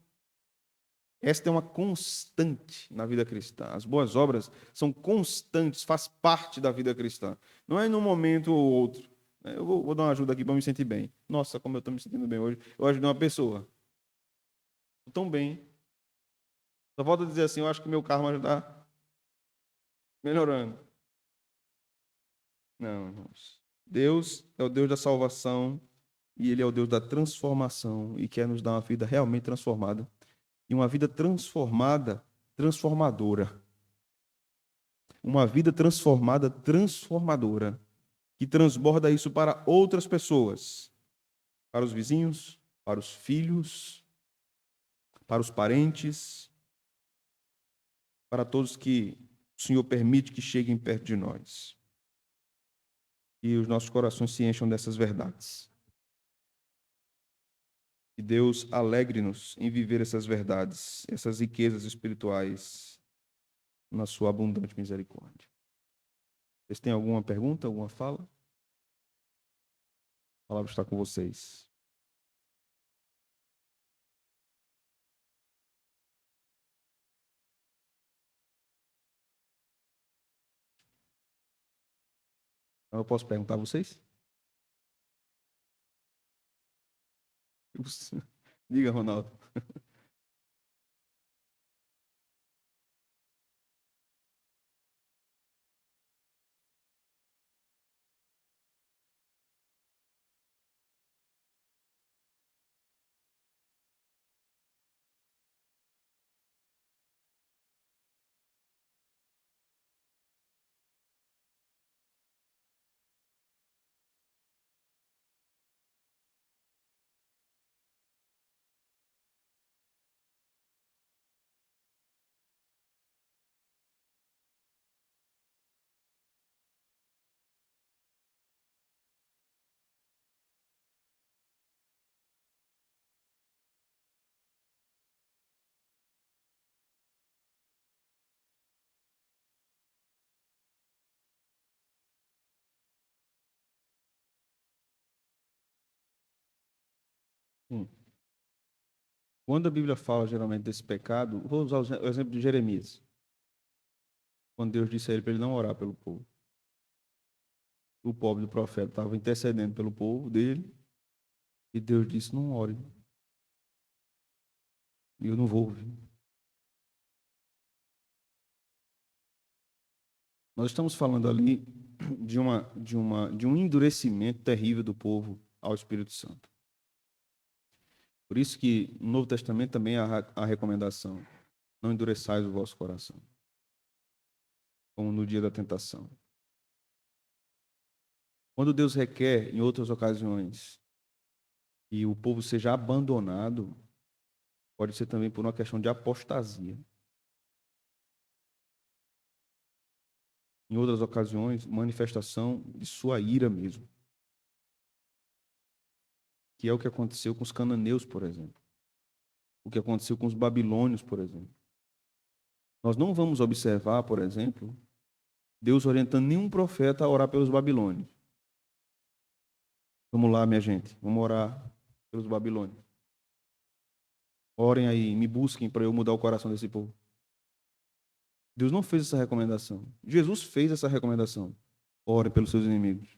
Esta é uma constante na vida cristã. As boas obras são constantes, faz parte da vida cristã. Não é num momento ou outro. Eu vou dar uma ajuda aqui para me sentir bem. Nossa, como eu estou me sentindo bem hoje. Eu ajudei uma pessoa. Estou tão bem. Só volto a dizer assim, eu acho que meu karma está melhorando. Não, irmãos. Deus é o Deus da salvação e Ele é o Deus da transformação e quer nos dar uma vida realmente transformada. E uma vida transformada, transformadora. Uma vida transformada, transformadora, que transborda isso para outras pessoas, para os vizinhos, para os filhos, para os parentes, para todos que o Senhor permite que cheguem perto de nós. E os nossos corações se encham dessas verdades. Que Deus alegre-nos em viver essas verdades, essas riquezas espirituais, na sua abundante misericórdia. Vocês têm alguma pergunta, alguma fala? A palavra está com vocês. Eu posso perguntar a vocês? Diga, Ronaldo. Quando a Bíblia fala geralmente desse pecado, vou usar o exemplo de Jeremias. Quando Deus disse a ele para ele não orar pelo povo. O pobre do profeta estava intercedendo pelo povo dele, e Deus disse: não ore. E eu não vou ouvir. Nós estamos falando ali de um endurecimento terrível do povo ao Espírito Santo. Por isso que no Novo Testamento também há a recomendação: não endureçais o vosso coração, como no dia da tentação. Quando Deus requer, em outras ocasiões, que o povo seja abandonado, pode ser também por uma questão de apostasia. Em outras ocasiões, manifestação de sua ira mesmo. Que é o que aconteceu com os cananeus, por exemplo. O que aconteceu com os babilônios, por exemplo. Nós não vamos observar, por exemplo, Deus orientando nenhum profeta a orar pelos babilônios. Vamos lá, minha gente, vamos orar pelos babilônios. Orem aí, me busquem para eu mudar o coração desse povo. Deus não fez essa recomendação. Jesus fez essa recomendação. Ore pelos seus inimigos.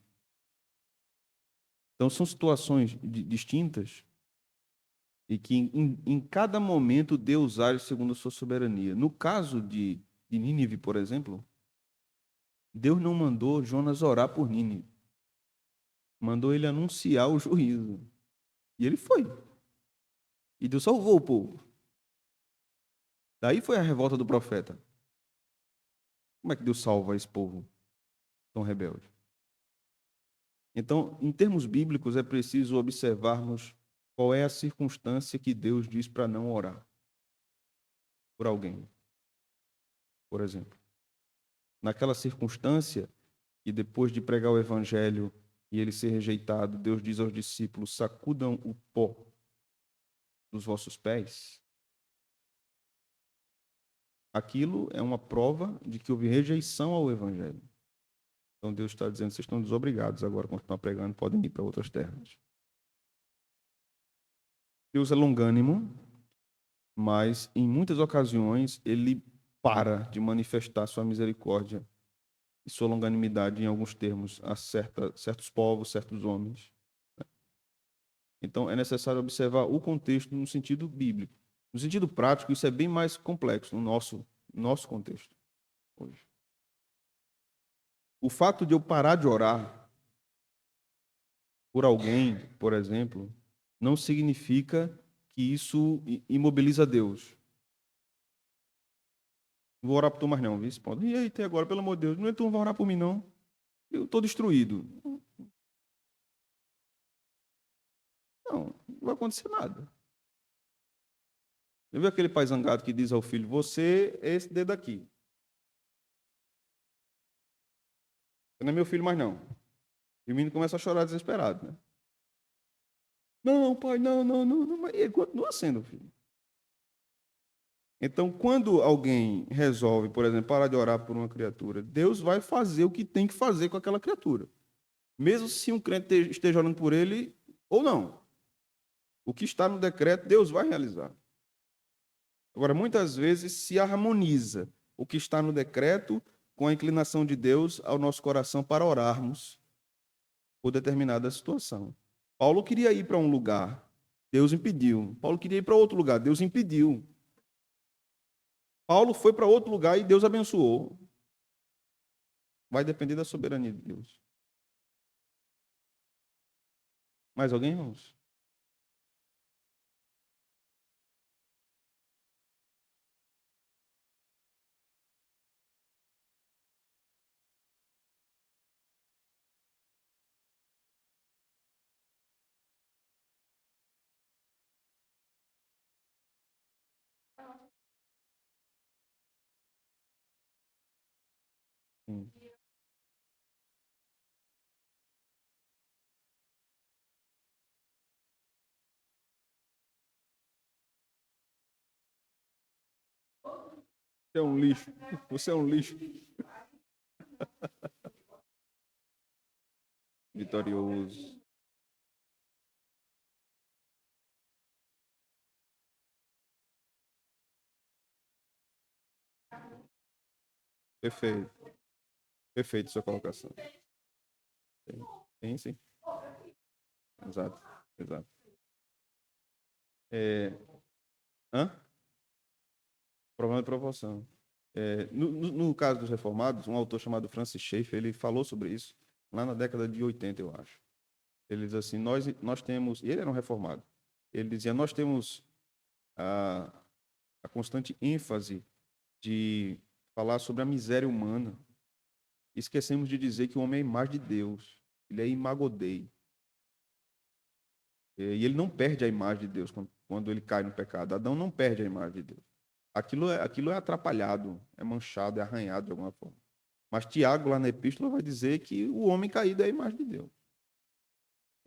Então, são situações distintas e que em cada momento Deus age segundo a sua soberania. No caso de Nínive, por exemplo, Deus não mandou Jonas orar por Nínive. Mandou ele anunciar o juízo. E ele foi. E Deus salvou o povo. Daí foi a revolta do profeta. Como é que Deus salva esse povo tão rebelde? Então, em termos bíblicos, é preciso observarmos qual é a circunstância que Deus diz para não orar por alguém. Por exemplo, naquela circunstância, e depois de pregar o evangelho e ele ser rejeitado, Deus diz aos discípulos: sacudam o pó dos vossos pés. Aquilo é uma prova de que houve rejeição ao evangelho. Então Deus está dizendo: vocês estão desobrigados agora a continuar pregando, podem ir para outras terras. Deus é longânimo, mas em muitas ocasiões ele para de manifestar sua misericórdia e sua longanimidade em alguns termos a certos povos, certos homens. Então é necessário observar o contexto no sentido bíblico. No sentido prático, isso é bem mais complexo no nosso contexto hoje. O fato de eu parar de orar por alguém, por exemplo, não significa que isso imobiliza Deus. Não vou orar por tu mais não, viu? E aí, até agora, pelo amor de Deus, tu não vai orar por mim, não. Eu estou destruído. Não vai acontecer nada. Eu vi aquele pai zangado que diz ao filho: você é esse dedo aqui. Você não é meu filho mais, não. E o menino começa a chorar desesperado, né? Não, pai, não. Mas ele continua sendo filho. Então, quando alguém resolve, por exemplo, parar de orar por uma criatura, Deus vai fazer o que tem que fazer com aquela criatura. Mesmo se um crente esteja orando por ele ou não. O que está no decreto, Deus vai realizar. Agora, muitas vezes se harmoniza o que está no decreto com a inclinação de Deus ao nosso coração para orarmos por determinada situação. Paulo queria ir para um lugar, Deus impediu. Paulo queria ir para outro lugar, Deus impediu. Paulo foi para outro lugar e Deus abençoou. Vai depender da soberania de Deus. Mais alguém, irmãos? Sim. Você é um lixo. Você é um lixo. Vitorioso. Perfeito. Perfeito sua colocação. Sim. Exato. Exato. Hã? Problema de proporção. No caso dos reformados, um autor chamado Francis Schaeffer, ele falou sobre isso lá na década de 80, eu acho. Ele diz assim: nós temos, e ele era um reformado, ele dizia: nós temos a constante ênfase de falar sobre a miséria humana. Esquecemos de dizer que o homem é a imagem de Deus, ele é imagodei. E ele não perde a imagem de Deus quando ele cai no pecado. Adão não perde a imagem de Deus. Aquilo é atrapalhado, é manchado, é arranhado de alguma forma. Mas Tiago, lá na epístola, vai dizer que o homem caído é a imagem de Deus.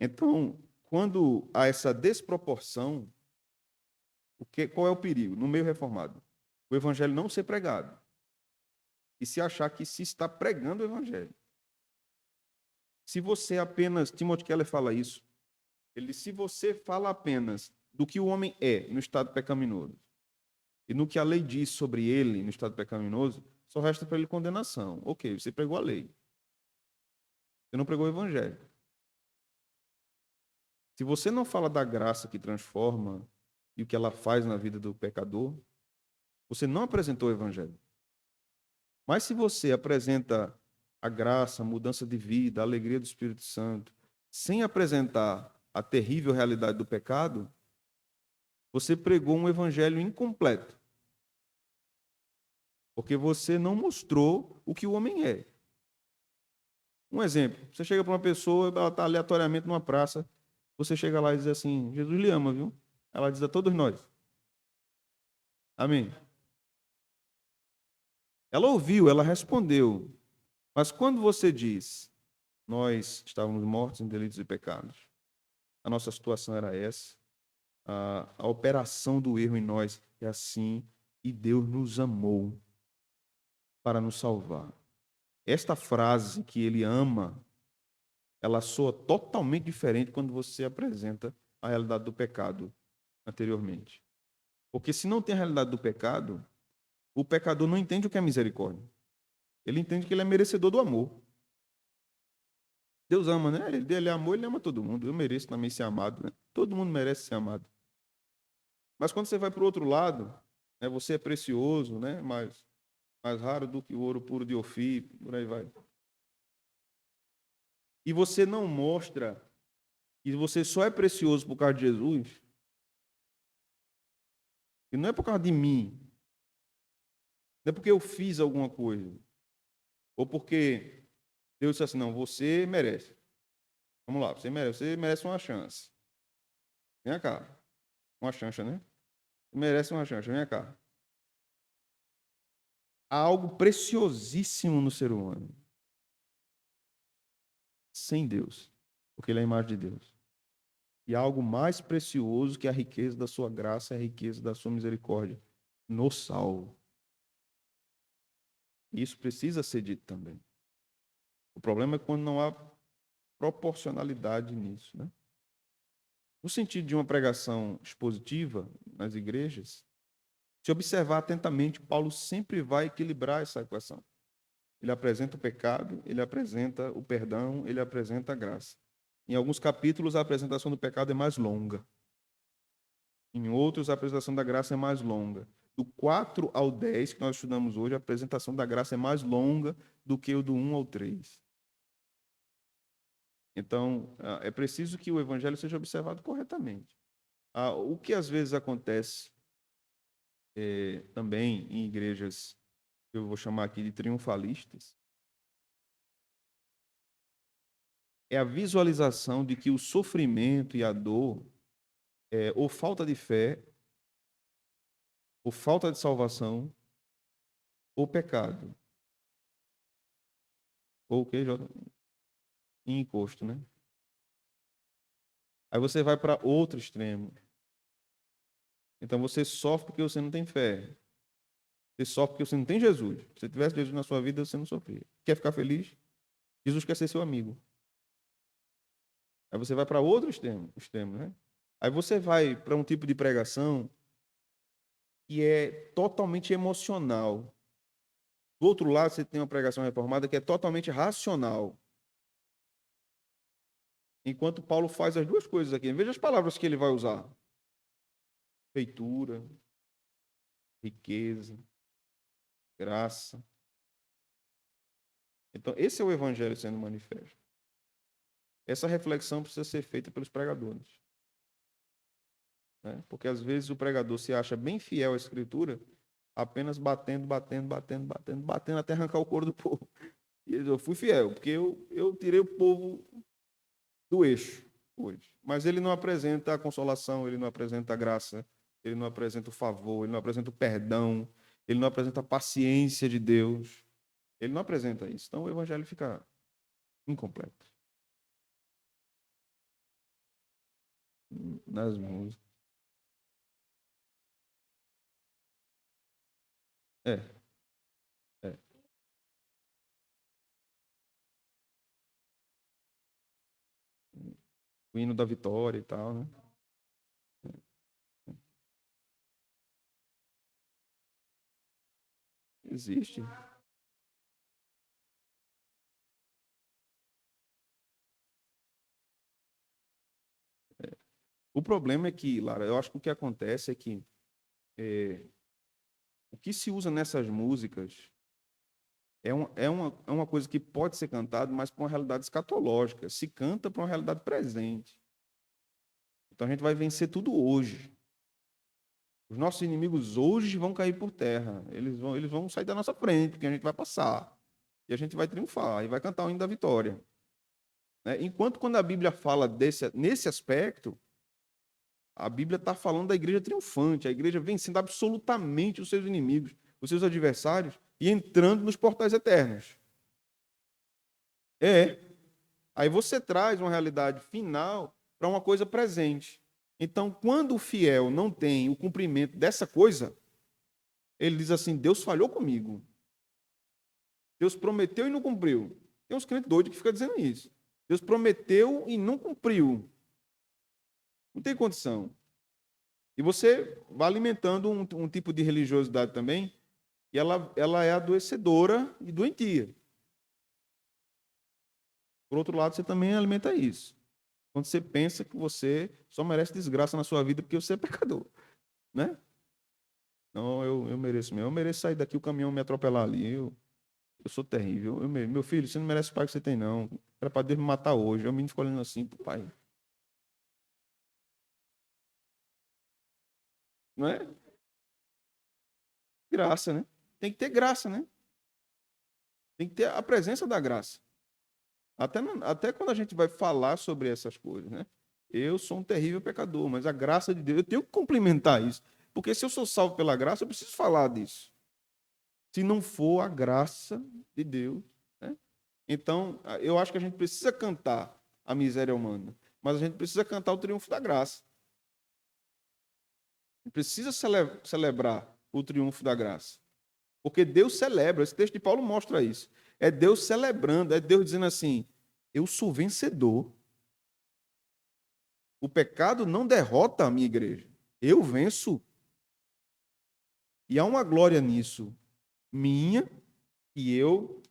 Então, quando há essa desproporção, qual é o perigo? No meio reformado, o evangelho não ser pregado. e se achar que se está pregando o evangelho. Se você apenas, Timothy Keller fala isso, se você fala apenas do que o homem é no estado pecaminoso e no que a lei diz sobre ele no estado pecaminoso, só resta para ele condenação. Ok, você pregou a lei. Você não pregou o evangelho. Se você não fala da graça que transforma e o que ela faz na vida do pecador, você não apresentou o evangelho. Mas se você apresenta a graça, a mudança de vida, a alegria do Espírito Santo, sem apresentar a terrível realidade do pecado, você pregou um evangelho incompleto. Porque você não mostrou o que o homem é. Um exemplo, você chega para uma pessoa, ela está aleatoriamente numa praça, você chega lá e diz assim, Jesus lhe ama, viu? Ela diz a todos nós. Amém? Ela ouviu, ela respondeu. Mas quando você diz, nós estávamos mortos em delitos e pecados, a nossa situação era essa, a operação do erro em nós é assim, e Deus nos amou para nos salvar. Esta frase que ele ama, ela soa totalmente diferente quando você apresenta a realidade do pecado anteriormente. Porque se não tem a realidade do pecado, o pecador não entende o que é misericórdia. Ele entende que ele é merecedor do amor. Deus ama, né? Ele é amor, ele ama todo mundo. Eu mereço também ser amado, né? Todo mundo merece ser amado. Mas quando você vai para o outro lado, né, você é precioso, né? Mais raro do que o ouro puro de Ofir, por aí vai. E você não mostra que você só é precioso por causa de Jesus, e não é por causa de mim, não é porque eu fiz alguma coisa, ou porque Deus disse assim, não, você merece. Vamos lá, você merece uma chance. Vem cá. Uma chance, né? Você merece uma chance, vem cá. Há algo preciosíssimo no ser humano, sem Deus, porque ele é a imagem de Deus. E há algo mais precioso que a riqueza da sua graça e a riqueza da sua misericórdia no salvo. Isso precisa ser dito também. O problema é quando não há proporcionalidade nisso, né? No sentido de uma pregação expositiva nas igrejas, se observar atentamente, Paulo sempre vai equilibrar essa equação. Ele apresenta o pecado, ele apresenta o perdão, ele apresenta a graça. Em alguns capítulos, a apresentação do pecado é mais longa. Em outros, a apresentação da graça é mais longa. Do 4 ao 10, que nós estudamos hoje, a apresentação da graça é mais longa do que o do 1 ao 3. Então, é preciso que o evangelho seja observado corretamente. O que às vezes acontece também em igrejas, eu vou chamar aqui de triunfalistas, é a visualização de que o sofrimento e a dor, ou falta de fé, ou falta de salvação, ou pecado. Ou o que, Jota? Encosto, né? Aí você vai para outro extremo. Então você sofre porque você não tem fé. Você sofre porque você não tem Jesus. Se tivesse Jesus na sua vida, você não sofria. Quer ficar feliz? Jesus quer ser seu amigo. Aí você vai para outro extremo, né? Aí você vai para um tipo de pregação que é totalmente emocional. Do outro lado, você tem uma pregação reformada que é totalmente racional. Enquanto Paulo faz as duas coisas aqui. Veja as palavras que ele vai usar: feitura, riqueza, graça. Então, esse é o evangelho sendo manifesto. Essa reflexão precisa ser feita pelos pregadores. Né? Porque às vezes o pregador se acha bem fiel à Escritura, apenas batendo até arrancar o couro do povo. E ele diz, eu fui fiel, porque eu tirei o povo do eixo hoje. Mas ele não apresenta a consolação, ele não apresenta a graça, ele não apresenta o favor, ele não apresenta o perdão, ele não apresenta a paciência de Deus. Ele não apresenta isso. Então o evangelho fica incompleto. Nas músicas. É, é. O hino da vitória e tal, né? Existe. O problema é que, Lara, eu acho que o que acontece é que o que se usa nessas músicas é uma coisa que pode ser cantada, mas para uma realidade escatológica. Se canta para uma realidade presente. Então a gente vai vencer tudo hoje. Os nossos inimigos hoje vão cair por terra. Eles vão sair da nossa frente, porque a gente vai passar. E a gente vai triunfar e vai cantar o hino da vitória. Né? Enquanto quando a Bíblia fala nesse aspecto, a Bíblia está falando da igreja triunfante, a igreja vencendo absolutamente os seus inimigos, os seus adversários, e entrando nos portais eternos. Aí você traz uma realidade final para uma coisa presente. Então, quando o fiel não tem o cumprimento dessa coisa, ele diz assim: Deus falhou comigo. Deus prometeu e não cumpriu. Tem uns crentes doidos que ficam dizendo isso. Deus prometeu e não cumpriu. Não tem condição. E você vai alimentando um tipo de religiosidade também, e ela é adoecedora e doentia. Por outro lado, você também alimenta isso. Quando você pensa que você só merece desgraça na sua vida porque você é pecador, né? Não, eu mereço mesmo. Eu mereço sair daqui, o caminhão me atropelar ali. Eu sou terrível. Meu filho, você não merece o pai que você tem, não. Era para Deus me matar hoje. Eu me fico olhando assim pro pai. Não é? Graça, né? Tem que ter graça, né? Tem que ter a presença da graça. Até quando a gente vai falar sobre essas coisas, né? Eu sou um terrível pecador, mas a graça de Deus, eu tenho que complementar isso. Porque se eu sou salvo pela graça, eu preciso falar disso. Se não for a graça de Deus, né? Então, eu acho que a gente precisa cantar a miséria humana, mas a gente precisa cantar o triunfo da graça. A gente precisa celebrar o triunfo da graça. Porque Deus celebra, esse texto de Paulo mostra isso. É Deus celebrando, é Deus dizendo assim: eu sou vencedor. O pecado não derrota a minha igreja. Eu venço. E há uma glória nisso, minha, e eu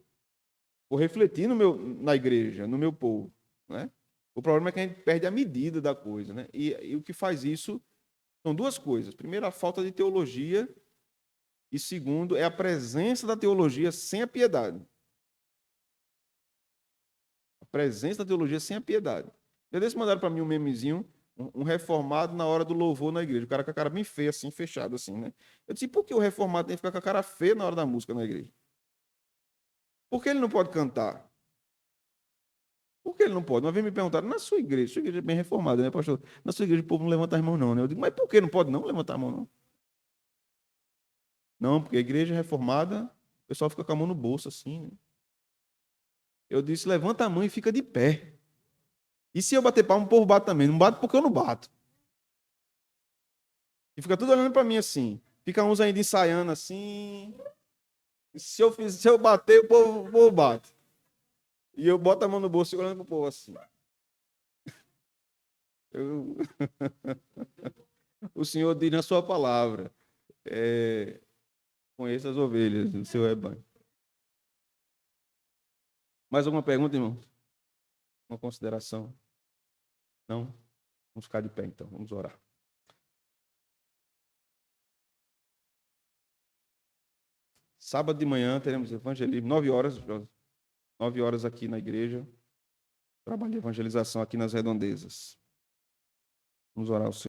vou refletir na igreja, no meu povo. Né? O problema é que a gente perde a medida da coisa. Né? E o que faz isso são duas coisas. Primeiro, a falta de teologia. E segundo, é a presença da teologia sem a piedade. A presença da teologia sem a piedade. Eles mandaram para mim um memezinho, um reformado na hora do louvor na igreja. O cara com a cara bem feia, assim, fechado, assim, né? Eu disse, por que o reformado tem que ficar com a cara feia na hora da música na igreja? Por que ele não pode cantar? Por que ele não pode? Uma vez me perguntaram, na sua igreja é bem reformada, né, pastor? Na sua igreja o povo não levanta as mãos, não, né? Eu digo, mas por que não pode não levantar a mão, não? Não, porque a igreja reformada, o pessoal fica com a mão no bolso, assim, né? Eu disse, levanta a mão e fica de pé. E se eu bater palma, o povo bate também. Não bate porque eu não bato. E fica tudo olhando para mim assim. Fica uns ainda ensaiando assim. Se eu bater, o povo bate. E eu boto a mão no bolso e olhando pro povo assim. Eu... O Senhor diz na sua palavra: conheça as ovelhas do seu rebanho. Mais alguma pergunta, irmão? Uma consideração? Não? Vamos ficar de pé então. Vamos orar. Sábado de manhã teremos evangelismo, 9 horas, 9 horas aqui na igreja. Trabalho de evangelização aqui nas redondezas. Vamos orar ao Senhor.